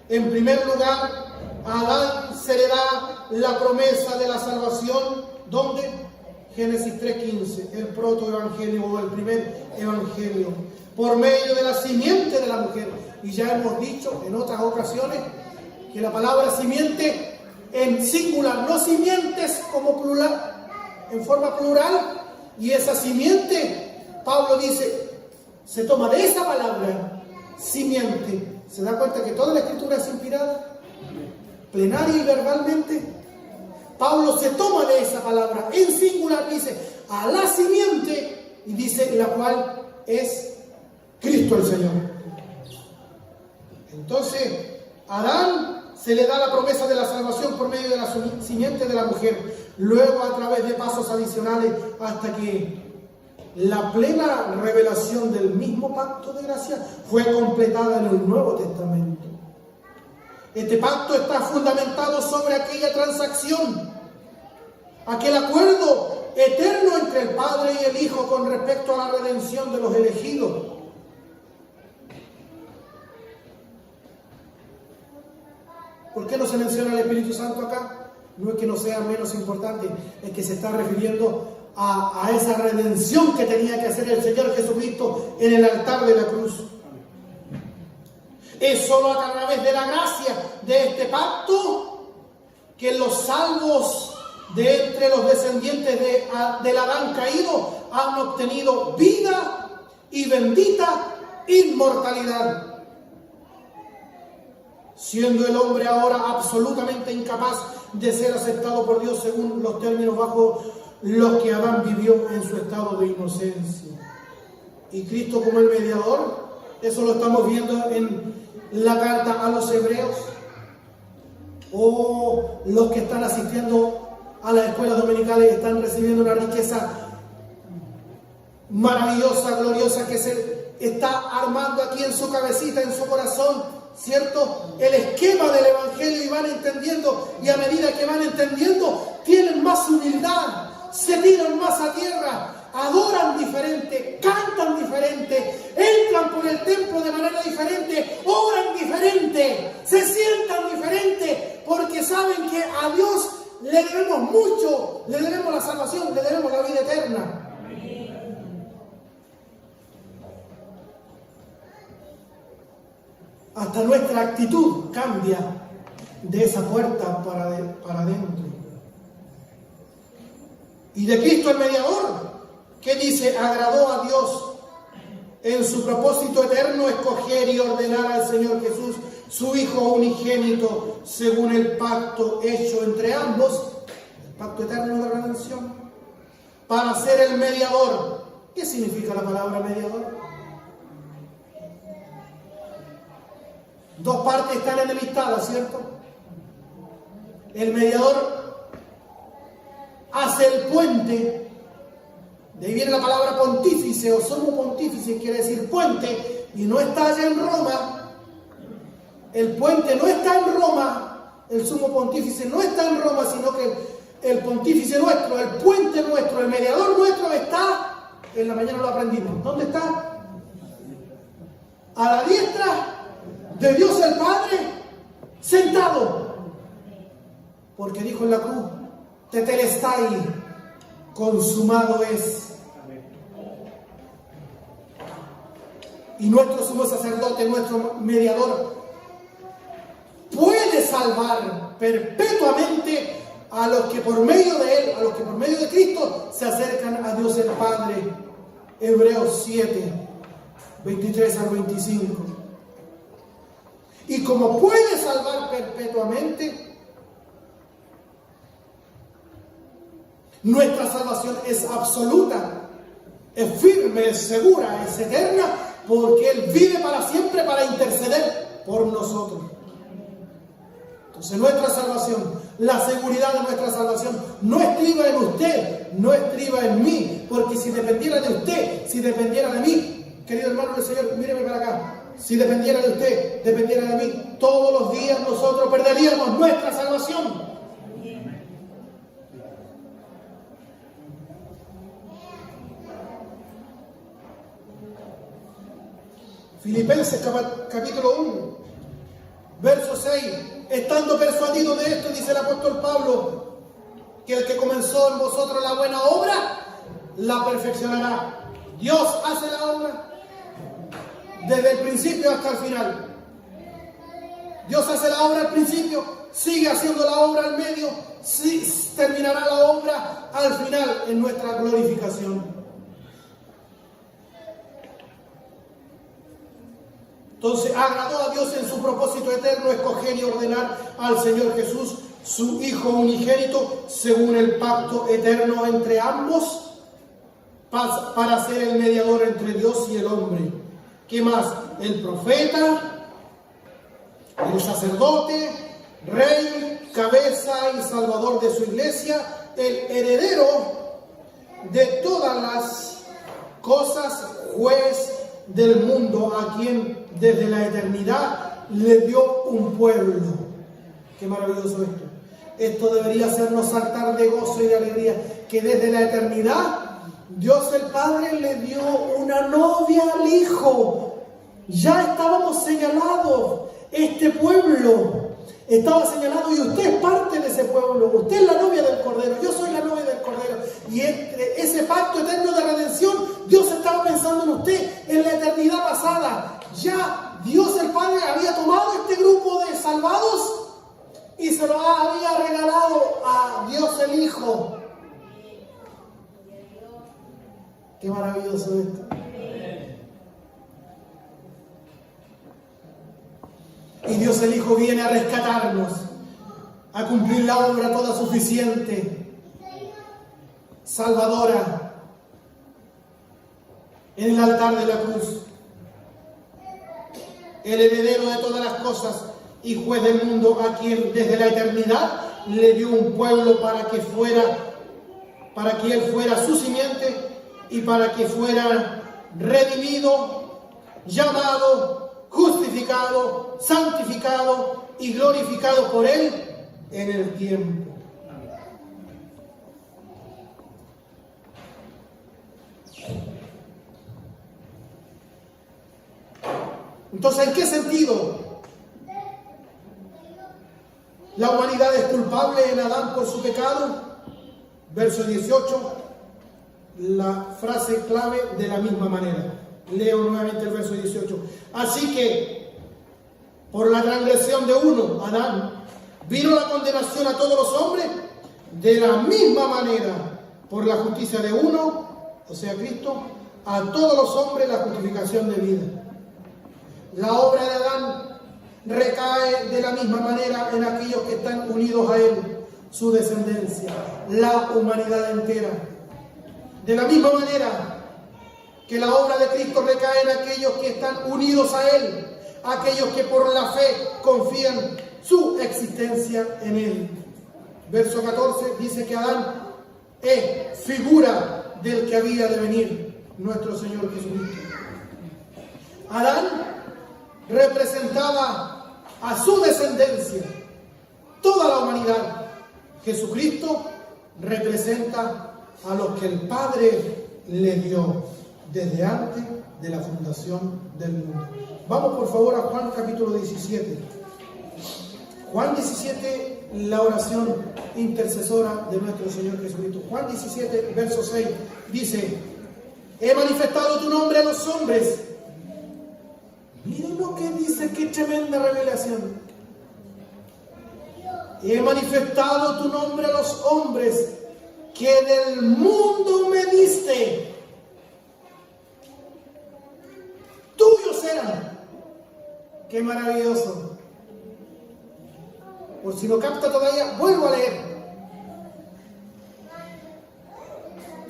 En primer lugar, a Adán se le da la promesa de la salvación. ¿Dónde? Génesis 3:15, el protoevangelio o el primer evangelio, por medio de la simiente de la mujer. Y ya hemos dicho en otras ocasiones que la palabra simiente en singular, no simientes como plural, en forma plural, y esa simiente, Pablo dice, se toma de esa palabra, simiente. ¿Se da cuenta que toda la escritura es inspirada? Plenaria y verbalmente. Pablo se toma de esa palabra en singular, dice a la simiente, y dice la cual es Cristo el Señor. Entonces, a Adán se le da la promesa de la salvación por medio de la simiente de la mujer, luego a través de pasos adicionales hasta que la plena revelación del mismo pacto de gracia fue completada en el Nuevo Testamento. Este pacto está fundamentado sobre aquella transacción, aquel acuerdo eterno entre el Padre y el Hijo con respecto a la redención de los elegidos. ¿Por qué no se menciona el Espíritu Santo acá? No es que no sea menos importante, es que se está refiriendo a esa redención que tenía que hacer el Señor Jesucristo en el altar de la cruz. Es solo a través de la gracia de este pacto que los salvos de entre los descendientes del Adán caído han obtenido vida y bendita inmortalidad. Siendo el hombre ahora absolutamente incapaz de ser aceptado por Dios según los términos bajo los que Adán vivió en su estado de inocencia. Y Cristo como el mediador, eso lo estamos viendo en la carta a los hebreos, o los que están asistiendo a las escuelas dominicales están recibiendo una riqueza maravillosa, gloriosa, que se está armando aquí en su cabecita, en su corazón, ¿cierto? El esquema del Evangelio, y van entendiendo, y a medida que van entendiendo, tienen más humildad, se tiran más a tierra, adoran diferente, cantan diferente, entran por el templo de manera diferente, oran diferente, se sientan diferente, porque saben que a Dios le debemos mucho, le debemos la salvación, le debemos la vida eterna. Hasta nuestra actitud cambia de esa puerta para adentro. Y de Cristo el mediador, que dice, agradó a Dios en su propósito eterno escoger y ordenar al Señor Jesús, su Hijo unigénito, según el pacto hecho entre ambos, el pacto eterno de redención, para ser el mediador. ¿Qué significa la palabra mediador? Dos partes están enemistadas, ¿cierto? El mediador hace el puente. De ahí viene la palabra pontífice o sumo pontífice, quiere decir puente, y no está allá en Roma. El puente no está en Roma, el sumo pontífice no está en Roma, sino que el pontífice nuestro, el puente nuestro, el mediador nuestro está, en la mañana lo aprendimos. ¿Dónde está? A la diestra de Dios el Padre, sentado. Porque dijo en la cruz, tetelestai, consumado es. Y nuestro sumo sacerdote, nuestro mediador, puede salvar perpetuamente a los que por medio de Él, a los que por medio de Cristo se acercan a Dios el Padre. Hebreos 7, 23 al 25. Y como puede salvar perpetuamente, nuestra salvación es absoluta, es firme, es segura, es eterna, porque Él vive para siempre para interceder por nosotros. Entonces nuestra salvación, la seguridad de nuestra salvación, no estriba en usted, no estriba en mí, porque si dependiera de usted, si dependiera de mí, querido hermano del Señor, míreme para acá, si dependiera de usted, dependiera de mí, todos los días nosotros perderíamos nuestra salvación. Filipenses capítulo 1, verso 6. Estando persuadido de esto, dice el apóstol Pablo, que el que comenzó en vosotros la buena obra, la perfeccionará. Dios hace la obra desde el principio hasta el final. Dios hace la obra al principio, sigue haciendo la obra al medio, terminará la obra al final en nuestra glorificación. Entonces agradó a Dios en su propósito eterno escoger y ordenar al Señor Jesús, su Hijo unigénito, según el pacto eterno entre ambos, para ser el mediador entre Dios y el hombre. ¿Qué más? El profeta, el sacerdote, rey, cabeza y salvador de su iglesia, el heredero de todas las cosas, juez del mundo, a quien desde la eternidad le dio un pueblo. Qué maravilloso esto. Esto debería hacernos saltar de gozo y de alegría, que desde la eternidad Dios el Padre le dio una novia al Hijo. Ya estábamos señalados, este pueblo, Estaba señalado, y usted es parte de ese pueblo. Usted es la novia del Cordero. Yo soy la novia del Cordero. Y entre ese pacto eterno de redención, Dios estaba pensando en usted en la eternidad pasada. Ya Dios el Padre había tomado este grupo de salvados y se lo había regalado a Dios el Hijo. Qué maravilloso esto. Y Dios el Hijo viene a rescatarnos, a cumplir la obra toda suficiente, salvadora, en el altar de la cruz. El heredero de todas las cosas y juez del mundo, a quien desde la eternidad le dio un pueblo para que él fuera su simiente y para que fuera redimido, llamado, justificado, santificado y glorificado por Él en el tiempo. Entonces, ¿en qué sentido la humanidad es culpable en Adán por su pecado? Verso 18, la frase clave de la misma manera. Leo nuevamente el verso 18. Así que, por la transgresión de uno, Adán, vino la condenación a todos los hombres, de la misma manera, por la justicia de uno, o sea, Cristo, a todos los hombres la justificación de vida. La obra de Adán recae de la misma manera en aquellos que están unidos a él, su descendencia, la humanidad entera. De la misma manera que la obra de Cristo recae en aquellos que están unidos a Él, aquellos que por la fe confían su existencia en Él. Verso 14 dice que Adán es figura del que había de venir, nuestro Señor Jesucristo. Adán representaba a su descendencia, toda la humanidad. Jesucristo representa a los que el Padre le dio desde antes de la fundación del mundo. Vamos por favor a Juan capítulo 17. Juan 17, la oración intercesora de nuestro Señor Jesucristo. Juan 17, verso 6, dice: he manifestado tu nombre a los hombres. Miren lo que dice, qué tremenda revelación. He manifestado tu nombre a los hombres que del mundo me diste. Tuyos eran. Qué maravilloso. Por si no capta todavía, vuelvo a leer.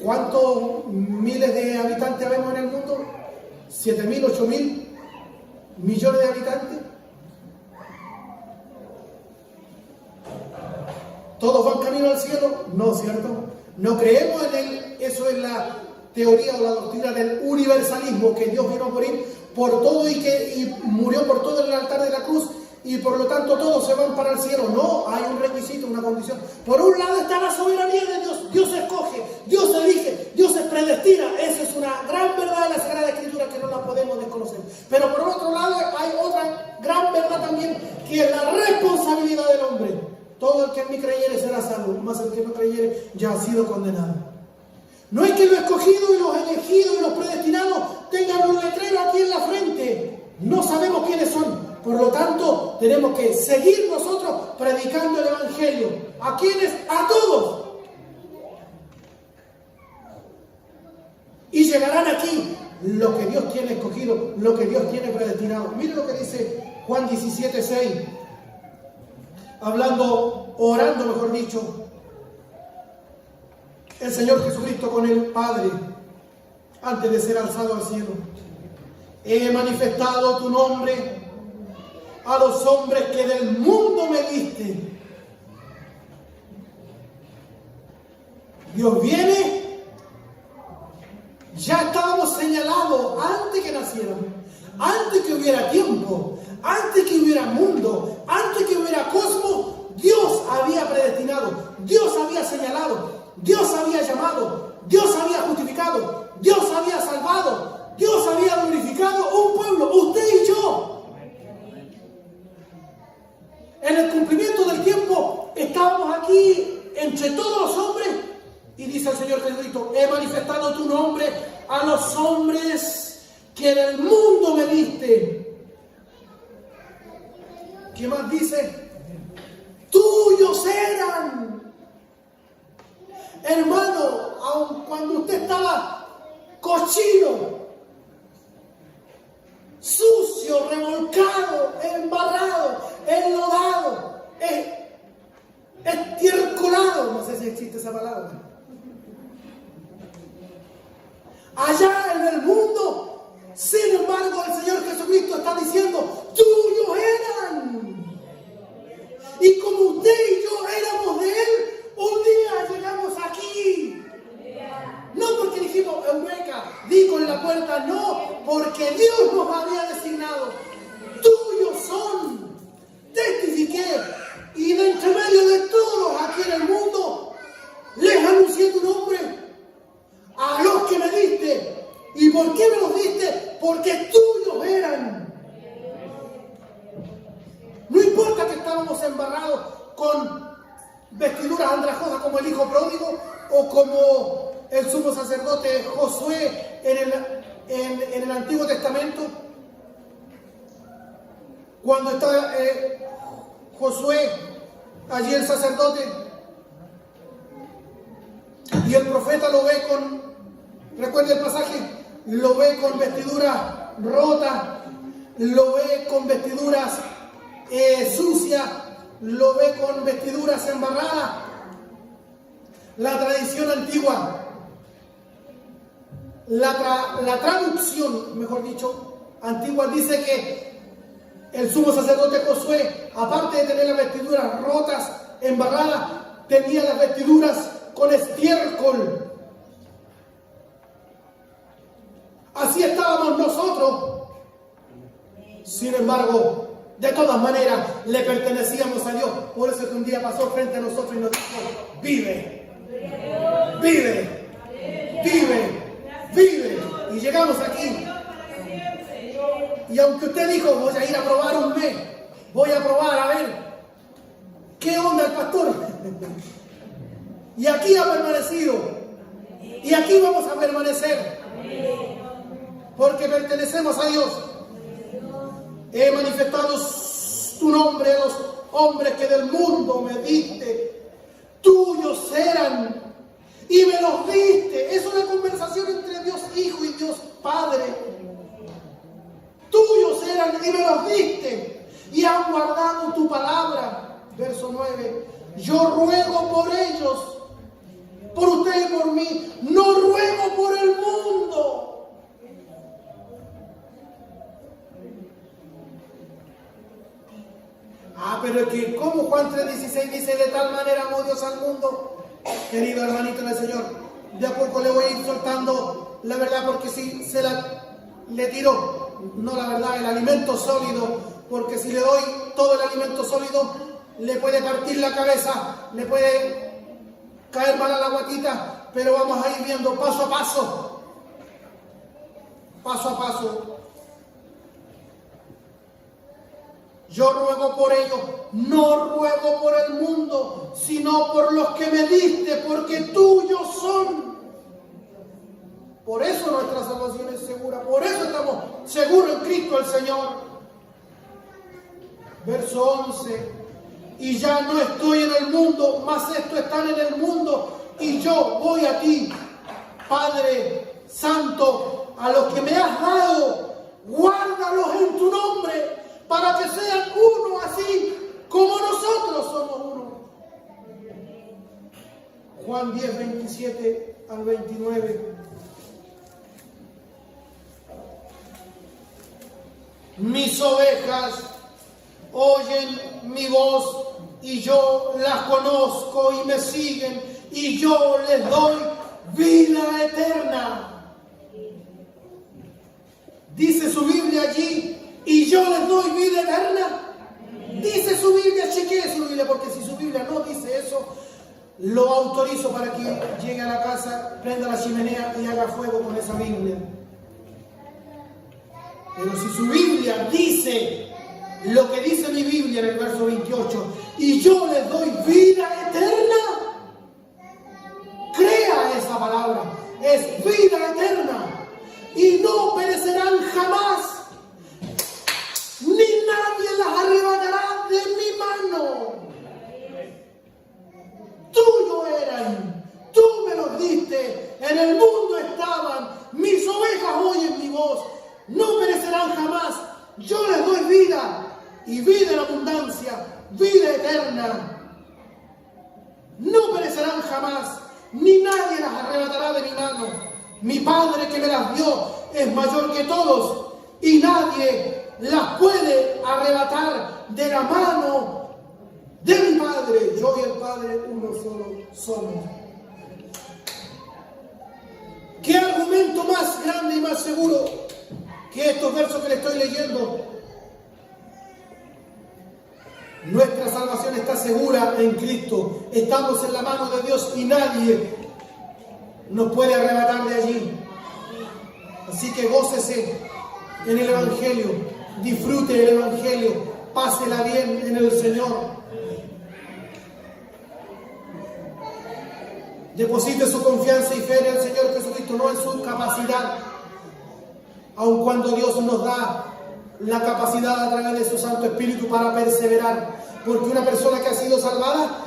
¿Cuántos miles de habitantes vemos en el mundo? 7.000, 8.000 millones de habitantes. ¿Todos van camino al cielo? No, ¿cierto? No creemos en él. Eso es la teoría o la doctrina del universalismo, que Dios vino a morir por todo y murió por todo en el altar de la cruz, y por lo tanto todos se van para el cielo. No, hay un requisito, una condición. Por un lado está la soberanía de Dios. Dios escoge, Dios elige, Dios se predestina. Esa es una gran verdad de la Sagrada Escritura que no la podemos desconocer. Pero por otro lado hay otra gran verdad también, que es la responsabilidad del hombre. Todo el que en mí creyere será salvo, mas el que no creyere ya ha sido condenado. No es que los escogidos y los elegidos y los predestinados tengan un letrero aquí en la frente. No sabemos quiénes son. Por lo tanto, tenemos que seguir nosotros predicando el Evangelio. ¿A quiénes? A todos. Y llegarán aquí lo que Dios tiene escogido, lo que Dios tiene predestinado. Miren lo que dice Juan 17, 6. Orando, mejor dicho, el Señor Jesucristo con el Padre, antes de ser alzado al cielo. He manifestado tu nombre a los hombres que del mundo me diste. Dios viene, ya estábamos señalados antes que naciéramos, antes que hubiera tiempo, antes que hubiera mundo, antes que hubiera cosmos. Dios había predestinado, Dios había señalado, Dios había llamado, Dios había justificado, Dios había salvado, Dios había glorificado un pueblo, usted y yo. En en el cumplimiento del tiempo estábamos aquí entre todos los hombres y dice el Señor Jesucristo, he manifestado tu nombre a los hombres que del mundo me diste. ¿Qué más dice? Tuyos eran. Hermano, aun cuando usted estaba cochino, sucio, revolcado, embarrado, enlodado, estiercolado, no sé si existe esa palabra, allá en el mundo, sin embargo el Señor Jesucristo está diciendo, tuyos eran. Y como usted y yo éramos de Él, un día llegamos aquí. No porque dijimos, Eureka, di con la puerta, no, porque Dios nos había designado. Tuyos son. Testifiqué. Y de entre medio de todos aquí en el mundo, les anuncié tu nombre a los que me diste. ¿Y por qué me los diste? Porque tuyos eran. No importa que estábamos embarrados con vestiduras andrajosas como el hijo pródigo o como el sumo sacerdote Josué en el Antiguo Testamento. Cuando está Josué, allí el sacerdote, y el profeta lo ve con, recuerda el pasaje, lo ve con vestiduras rotas, lo ve con vestiduras sucias, lo ve con vestiduras embarradas. La tradición antigua, la traducción, mejor dicho, antigua dice que el sumo sacerdote Josué, aparte de tener las vestiduras rotas, embarradas, tenía las vestiduras con estiércol. Así estábamos nosotros. Sin embargo, de todas maneras, le pertenecíamos a Dios. Por eso que un día pasó frente a nosotros y nos dijo, vive, vive, vive, vive. Y llegamos aquí. Y aunque usted dijo, voy a ir a probar un mes, voy a probar a ver qué onda el pastor. Y aquí ha permanecido. Y aquí vamos a permanecer. Porque pertenecemos a Dios. He manifestado tu nombre a los hombres que del mundo me diste. Tuyos eran y me los diste. Es una conversación entre Dios Hijo y Dios Padre. Tuyos eran y me los diste. Y han guardado tu palabra. Verso 9. Yo ruego por ellos, por usted y por mí. No ruego por el mundo. Pero es que, como Juan 3:16 dice, de tal manera amó Dios al mundo. Querido hermanito en el Señor, de a poco le voy a ir soltando la verdad, porque si se le tiro, no la verdad, el alimento sólido, porque si le doy todo el alimento sólido, le puede partir la cabeza, le puede caer mal a la guatita, pero vamos a ir viendo paso a paso, paso a paso. Yo ruego por ellos, no ruego por el mundo, sino por los que me diste, porque tuyos son. Por eso nuestra salvación es segura, por eso estamos seguros en Cristo el Señor. Verso 11, y ya no estoy en el mundo, mas estos están en el mundo, y yo voy a ti, Padre Santo, a los que me has dado, guárdalos en tu nombre, para que sean uno así como nosotros somos uno. Juan 10, 27 al 29. Mis ovejas oyen mi voz y yo las conozco y me siguen y yo les doy vida eterna. Dice su Biblia allí, y yo les doy vida eterna. Dice su Biblia, chequee su Biblia, porque si su Biblia no dice eso, lo autorizo para que llegue a la casa, prenda la chimenea y haga fuego con esa Biblia. Pero si su Biblia dice lo que dice mi Biblia en el verso 28, y yo les doy vida eterna. Crea esa palabra, es vida eterna, y no perecerán jamás, ni nadie las arrebatará de mi mano. Tuyo eran, tú me los diste, en el mundo estaban, mis ovejas oyen mi voz, no perecerán jamás. Yo les doy vida, y vida en abundancia, vida eterna. No perecerán jamás, ni nadie las arrebatará de mi mano. Mi Padre que me las dio es mayor que todos, y nadie las puede arrebatar de la mano de mi Padre. Yo y el Padre uno solo somos. ¿Qué argumento más grande y más seguro que estos versos que le estoy leyendo? Nuestra salvación está segura en Cristo. Estamos en la mano de Dios y nadie nos puede arrebatar de allí. Así que gócese en el Evangelio, disfrute el Evangelio, pásela bien en el Señor. Deposite su confianza y fe en el Señor Jesucristo, no en su capacidad. Aun cuando Dios nos da la capacidad a través de su Santo Espíritu para perseverar. Porque una persona que ha sido salvada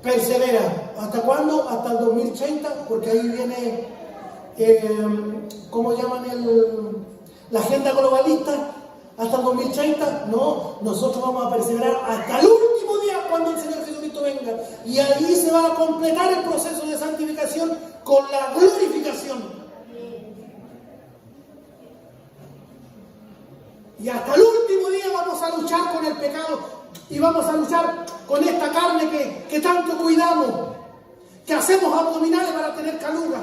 persevera. ¿Hasta cuándo? Hasta el 2030, porque ahí viene, ¿cómo llaman la agenda globalista? Hasta el 2030. No, nosotros vamos a perseverar hasta el último día cuando el Señor Jesucristo venga. Y ahí se va a completar el proceso de santificación con la glorificación. Y hasta el último día vamos a luchar con el pecado y vamos a luchar con esta carne que tanto cuidamos, que hacemos abdominales para tener caluga,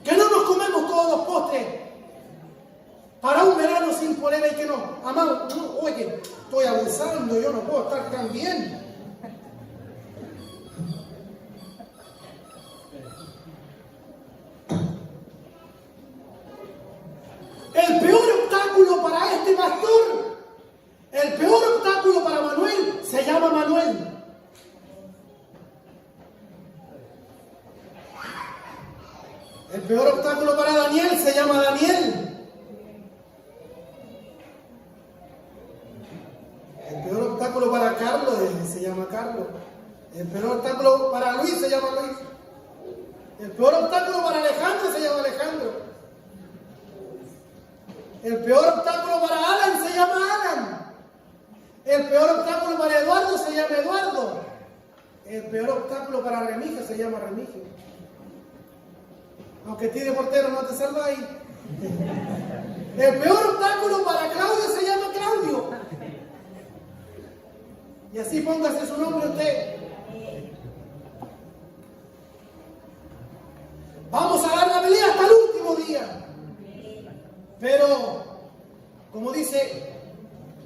que no nos comemos todos los postres para un verano sin polera y que no, amado, no, oye, estoy avanzando, yo no puedo estar tan bien. El peor obstáculo para este pastor, el peor obstáculo para Manuel, se llama Manuel. El peor obstáculo para Daniel se llama Daniel. El peor obstáculo para Carlos se llama Carlos. El peor obstáculo para Luis se llama Luis. El peor obstáculo para Alejandro se llama Alejandro. El peor obstáculo para Alan se llama Alan. El peor obstáculo para Eduardo se llama Eduardo. El peor obstáculo para Remigio se llama Remigio. Aunque tire portero no te salva ahí. El peor obstáculo para Claudio se llama Claudio. Y así póngase su nombre usted. Vamos a dar la pelea hasta el último día. Pero, como dice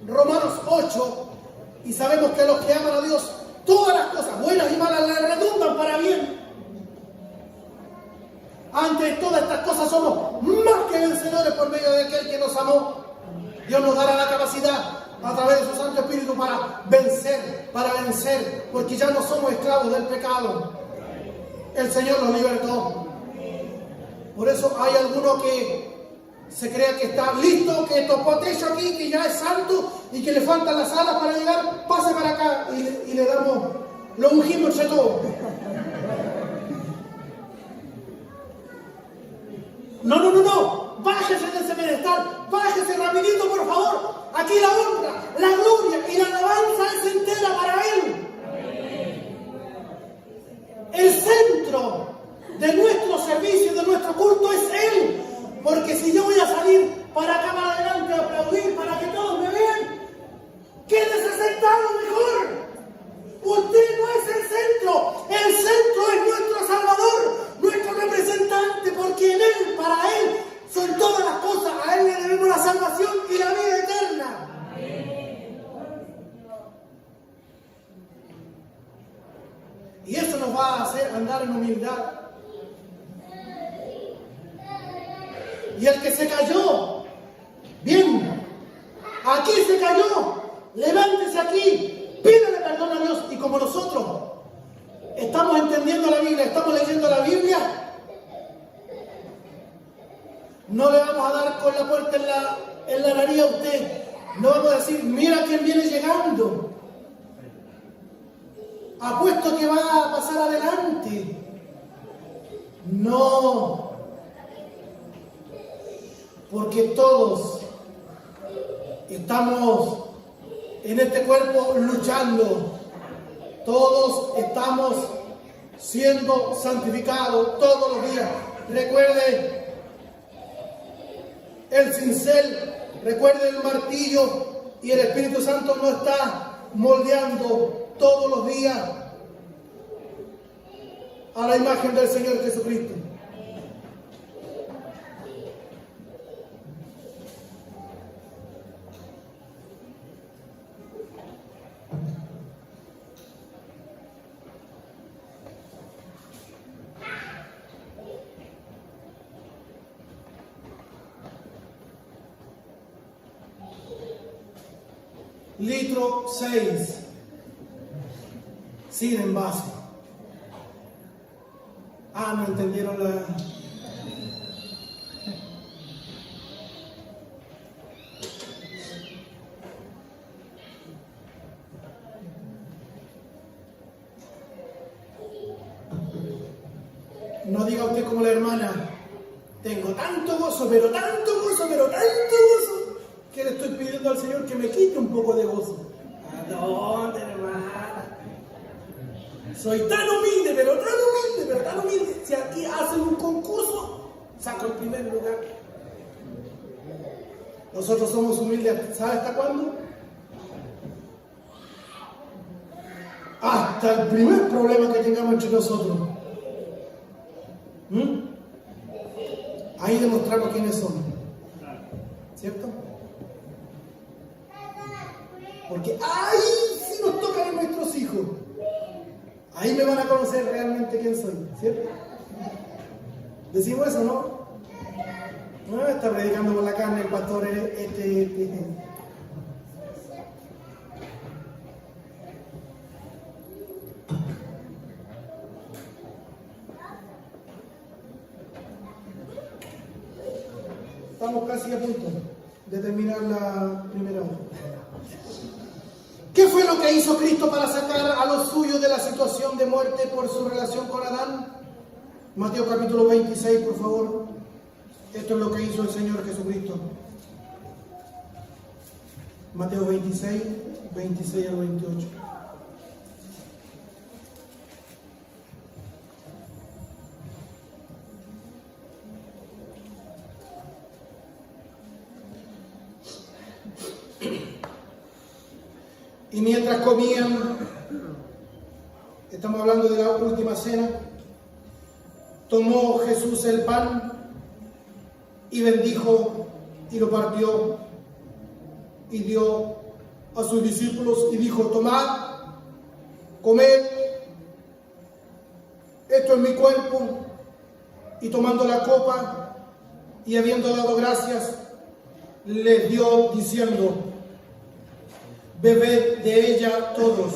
Romanos 8, y sabemos que a los que aman a Dios, todas las cosas, buenas y malas, les redundan para bien. Ante todas estas cosas somos más que vencedores por medio de aquel que nos amó. Dios nos dará la capacidad a través de su Santo Espíritu para vencer, porque ya no somos esclavos del pecado. El Señor nos libertó. Por eso hay alguno que se crea que está listo, que topó techo aquí, que ya es santo y que le faltan las alas para llegar, pase para acá y le damos, lo ungimos entre todos. No, bájese de ese pedestal, bájese rapidito por favor. Aquí la honra, la gloria y la alabanza es entera para Él. El centro de nuestro servicio, de nuestro culto es Él. Porque si yo voy a salir para acá para adelante a aplaudir para que todos me vean, quédese sentado mejor. Usted no es el centro es nuestro Salvador, nuestro representante, porque en Él, para Él, son todas las cosas. A Él le debemos la salvación y la vida eterna. Y eso nos va a hacer andar en humildad. Y el que se cayó, bien, aquí se cayó, levántese aquí, pídale perdón a Dios. Y como nosotros estamos entendiendo la Biblia, estamos leyendo la Biblia, no le vamos a dar con la puerta en la nariz a usted. No vamos a decir, mira quién viene llegando. Apuesto que va a pasar adelante. No. Porque todos estamos en este cuerpo luchando. Todos estamos siendo santificados todos los días. Recuerde el cincel, recuerde el martillo, y el Espíritu Santo nos está moldeando todos los días a la imagen del Señor Jesucristo. Litro 6, sin envase. No entendieron la... No diga usted como la hermana, tengo tanto gozo, pero tanto gozo, pero tanto gozo, que le estoy pidiendo al Señor que me quite un poco de gozo. ¿A dónde, hermana? Soy tan humilde, pero tan humilde, pero tan humilde. Si aquí hacen un concurso, saco el primer lugar. Nosotros somos humildes, ¿sabe hasta cuándo? Hasta el primer problema que tengamos entre nosotros. Ahí demostramos quiénes somos. ¿Cierto? Porque ahí sí nos tocan a nuestros hijos. Ahí me van a conocer realmente quién soy, ¿cierto? Decimos eso, ¿no? No está predicando por la carne el pastor Estamos casi a punto de terminar la primera hora. ¿Qué fue lo que hizo Cristo para sacar a los suyos de la situación de muerte por su relación con Adán? Mateo capítulo 26, por favor. Esto es lo que hizo el Señor Jesucristo. Mateo 26, 26 al 28. Y mientras comían, estamos hablando de la última cena, tomó Jesús el pan y bendijo y lo partió y dio a sus discípulos y dijo: tomad, comed, esto es mi cuerpo. Y tomando la copa y habiendo dado gracias, les dio diciendo: bebed de ella todos,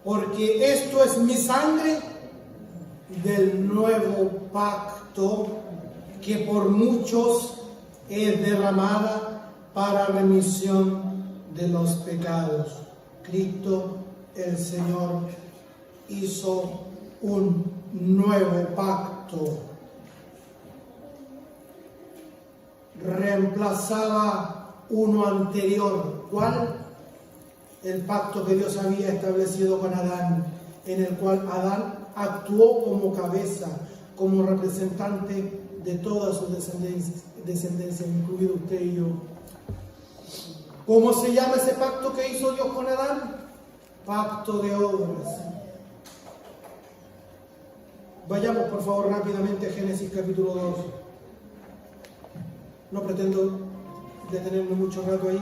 porque esto es mi sangre del nuevo pacto, que por muchos es derramada para remisión de los pecados. Cristo el Señor hizo un nuevo pacto. Reemplazaba uno anterior. ¿Cuál? El pacto que Dios había establecido con Adán, en el cual Adán actuó como cabeza, como representante de toda su descendencia, incluido usted y yo. ¿Cómo se llama ese pacto que hizo Dios con Adán? Pacto de obras. Vayamos por favor rápidamente a Génesis capítulo 2. No pretendo detenerme mucho rato ahí,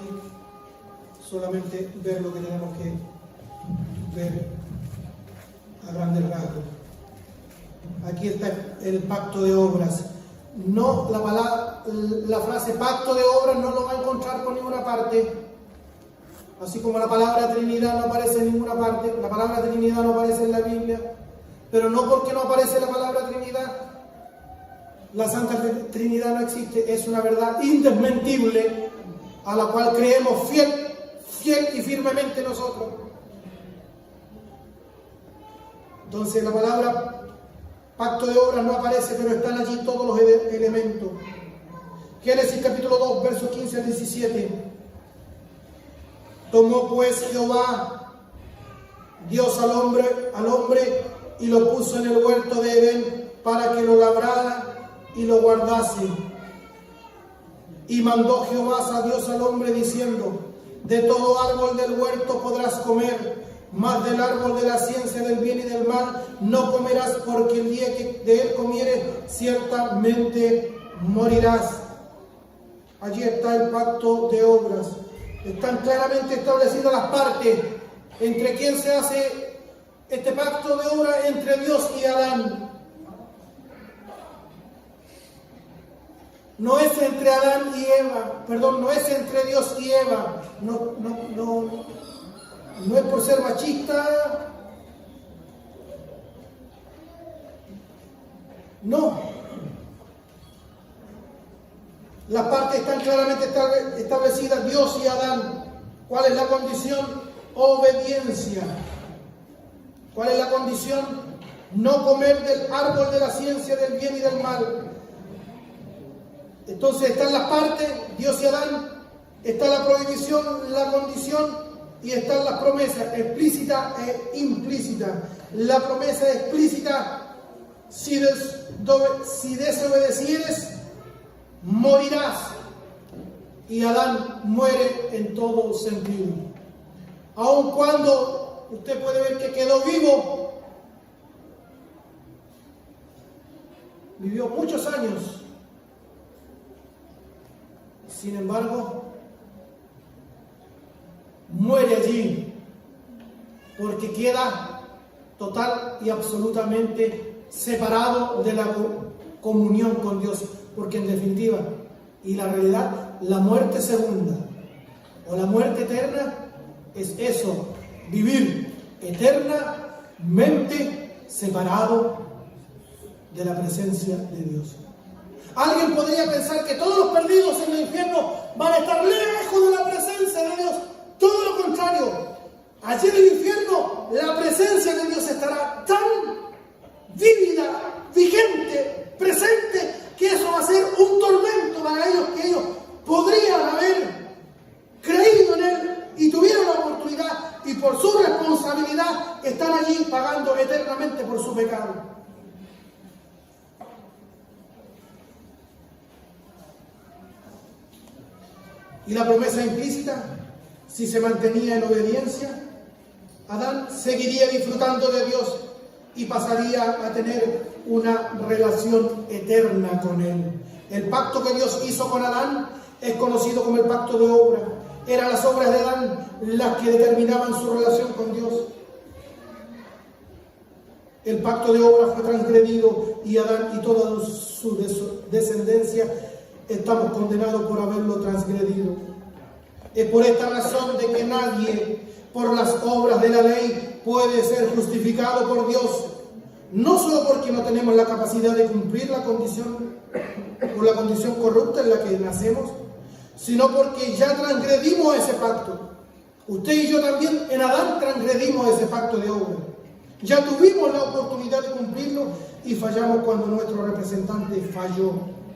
solamente ver lo que tenemos que ver a grandes rasgos. Aquí está el pacto de obras. No, la frase pacto de obras no lo va a encontrar por ninguna parte. Así como la palabra Trinidad no aparece en ninguna parte. La palabra Trinidad no aparece en la Biblia. Pero no porque no aparece la palabra Trinidad, la Santa Trinidad no existe. Es una verdad indesmentible a la cual creemos fiel y firmemente nosotros. Entonces la palabra pacto de obras no aparece, pero están allí todos los elementos. Génesis capítulo 2, versos 15 al 17. Tomó pues Jehová, Dios al hombre, y lo puso en el huerto de Edén para que lo labrara y lo guardase. Y mandó Jehová a Dios al hombre diciendo: de todo árbol del huerto podrás comer, mas del árbol de la ciencia del bien y del mal no comerás, porque el día que de él comieres ciertamente morirás. Allí está el pacto de obras. Están claramente establecidas las partes. ¿Entre quién se hace este pacto de obras? Entre Dios y Adán. No es entre Adán y Eva, perdón, no es entre Dios y Eva. No es por ser machista. No. Las partes están claramente establecidas, Dios y Adán. ¿Cuál es la condición? Obediencia. ¿Cuál es la condición? No comer del árbol de la ciencia del bien y del mal. Entonces están las partes, Dios y Adán, está la prohibición, la condición, y están las promesas explícitas e implícitas. La promesa explícita: si desobedecieres, morirás. Y Adán muere en todo sentido. Aun cuando usted puede ver que quedó vivo, vivió muchos años. Sin embargo, muere allí, porque queda total y absolutamente separado de la comunión con Dios. Porque en definitiva, y la realidad, la muerte segunda o la muerte eterna es eso: vivir eternamente separado de la presencia de Dios. Alguien podría pensar que todos los perdidos en el infierno van a estar lejos de la presencia de Dios. Todo lo contrario. Allí en el infierno la presencia de Dios estará tan vívida, vigente, presente, que eso va a ser un tormento para ellos, que ellos podrían haber creído en Él y tuvieron la oportunidad, y por su responsabilidad están allí pagando eternamente por su pecado. Y la promesa implícita: si se mantenía en obediencia, Adán seguiría disfrutando de Dios y pasaría a tener una relación eterna con Él. El pacto que Dios hizo con Adán es conocido como el pacto de obra. Eran las obras de Adán las que determinaban su relación con Dios. El pacto de obra fue transgredido, y Adán y toda su descendencia estamos condenados por haberlo transgredido. Es por esta razón de que nadie, por las obras de la ley, puede ser justificado por Dios. No solo porque no tenemos la capacidad de cumplir la condición corrupta en la que nacemos, sino porque ya transgredimos ese pacto. Usted y yo también en Adán transgredimos ese pacto de obra. Ya tuvimos la oportunidad de cumplirlo y fallamos cuando nuestro representante falló.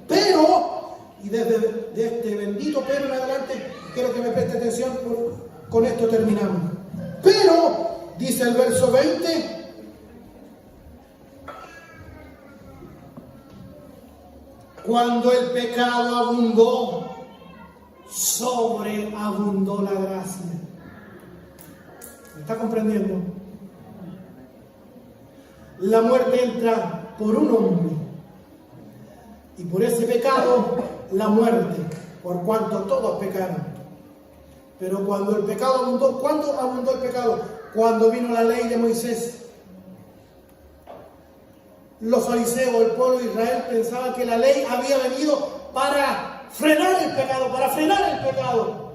Pero, y desde este bendito pero en adelante, quiero que me preste atención, con esto terminamos. Pero, dice el verso 20, cuando el pecado abundó, sobreabundó la gracia. ¿Me está comprendiendo? La muerte entra por un hombre, y por ese pecado la muerte, por cuanto todos pecaron. Pero cuando el pecado abundó, ¿cuándo abundó el pecado? Cuando vino la ley de Moisés. los fariseos, el pueblo de Israel, pensaba que la ley había venido para frenar el pecado, para frenar el pecado.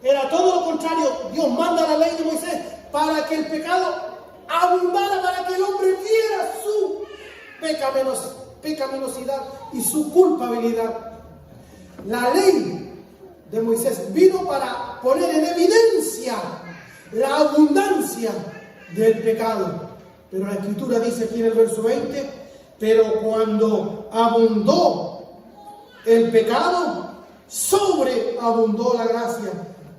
Era todo lo contrario. Dios manda la ley de Moisés para que el pecado abundara, para que el hombre viera su pecaminosidad y su culpabilidad. La ley de Moisés vino para poner en evidencia la abundancia del pecado. Pero la Escritura dice aquí en el verso 20, pero cuando abundó el pecado, sobreabundó la gracia.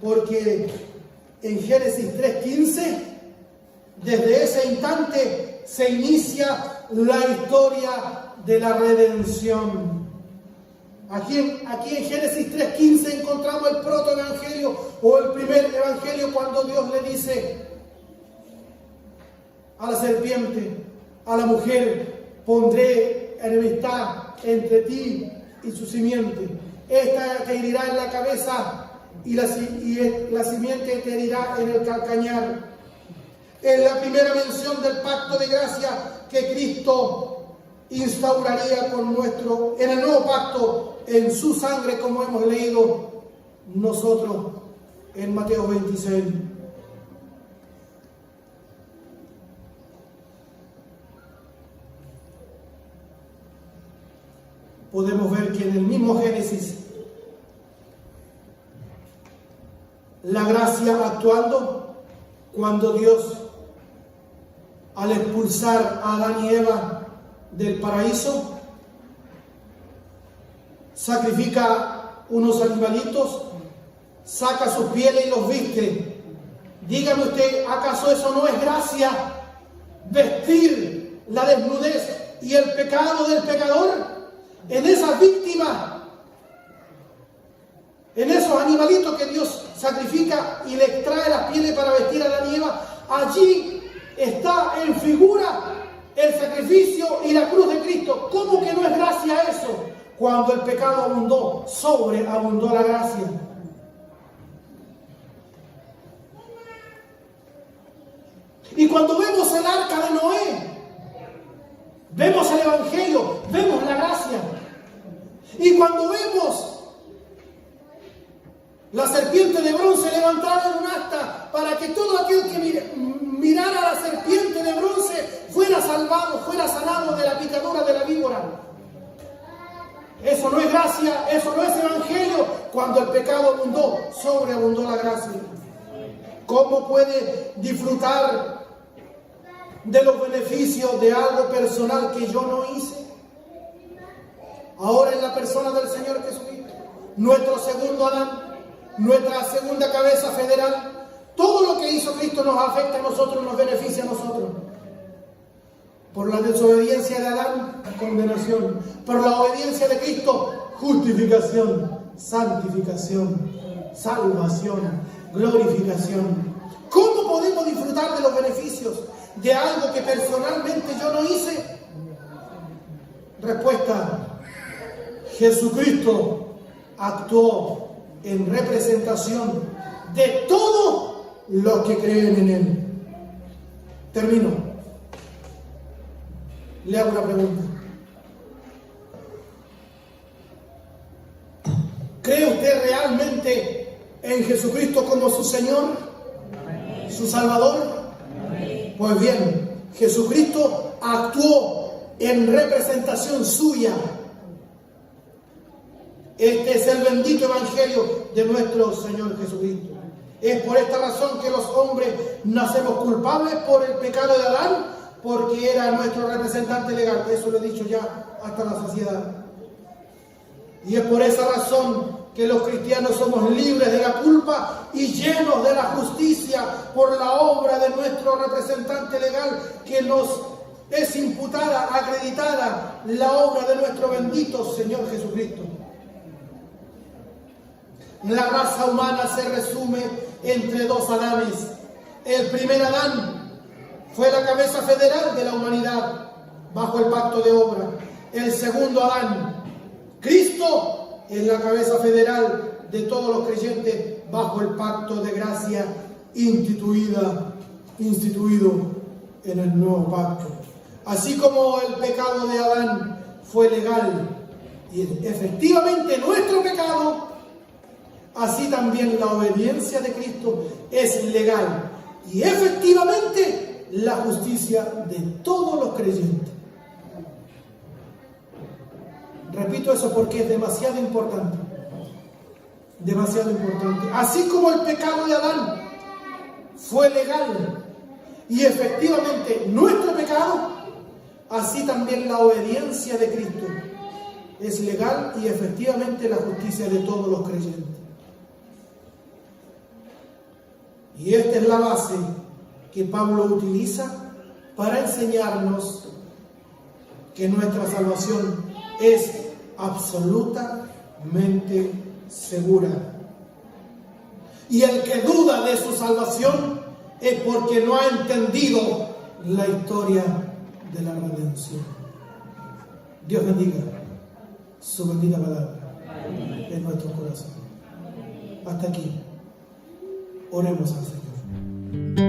Porque en Génesis 3:15, desde ese instante se inicia la historia de la redención. Aquí en Génesis 3:15 encontramos el protoevangelio o el primer evangelio, cuando Dios le dice a la serpiente, a la mujer: pondré enemistad entre ti y su simiente. Esta te herirá en la cabeza y la simiente te herirá en el calcañar. Es la primera mención del pacto de gracia que Cristo instauraría en el nuevo pacto, en su sangre, como hemos leído nosotros en Mateo 26. Podemos ver que en el mismo Génesis, la gracia actuando cuando Dios, al expulsar a Adán y Eva del paraíso, sacrifica unos animalitos, saca sus pieles y los viste. Dígame usted, ¿acaso eso no es gracia? Vestir la desnudez y el pecado del pecador en esas víctimas, en esos animalitos que Dios sacrifica y le extrae las pieles para vestir a Adán y Eva. Allí está en figura el sacrificio y la cruz de Cristo. ¿Cómo que no es gracia eso? Cuando el pecado abundó, sobreabundó la gracia. Y cuando vemos el arca de Noé, vemos el evangelio, vemos la gracia. Y cuando vemos la serpiente de bronce levantada en un asta para que todo aquel que mirara a la serpiente de bronce fuera salvado, fuera sanado de la picadura de la víbora. Eso no es gracia, eso no es evangelio. Cuando el pecado abundó, sobreabundó la gracia. ¿Cómo puede disfrutar de los beneficios de algo personal que yo no hice? Ahora, en la persona del Señor Jesucristo, nuestro segundo Adán, nuestra segunda cabeza federal, todo lo que hizo Cristo nos afecta a nosotros, nos beneficia a nosotros. Por la desobediencia de Adán, condenación. Por la obediencia de Cristo, justificación, santificación, salvación, glorificación. ¿Cómo podemos disfrutar de los beneficios de algo que personalmente yo no hice? Respuesta: Jesucristo actuó en representación de todos los que creen en Él. Termino. Le hago una pregunta. ¿Cree usted realmente en Jesucristo como su Señor, su Salvador? Pues bien, Jesucristo actuó en representación suya. Este es el bendito evangelio de nuestro Señor Jesucristo. Es por esta razón que los hombres nacemos culpables por el pecado de Adán, porque era nuestro representante legal. Eso lo he dicho ya hasta la saciedad. Y es por esa razón que los cristianos somos libres de la culpa y llenos de la justicia por la obra de nuestro representante legal, que nos es imputada, acreditada, la obra de nuestro bendito Señor Jesucristo. La raza humana se resume entre dos Adanes. El primer Adán fue la cabeza federal de la humanidad bajo el pacto de obra. El segundo Adán, Cristo, es la cabeza federal de todos los creyentes bajo el pacto de gracia instituido en el nuevo pacto. Así como el pecado de Adán fue legal y efectivamente nuestro pecado, así también la obediencia de Cristo es legal y efectivamente la justicia de todos los creyentes. Repito eso porque es demasiado importante. Demasiado importante. Así como el pecado de Adán fue legal y efectivamente nuestro pecado, así también la obediencia de Cristo es legal y efectivamente la justicia de todos los creyentes. Y esta es la base que Pablo utiliza para enseñarnos que nuestra salvación es absolutamente segura. Y el que duda de su salvación es porque no ha entendido la historia de la redención. Dios bendiga su bendita palabra en nuestro corazón. Hasta aquí. Oremos al Señor.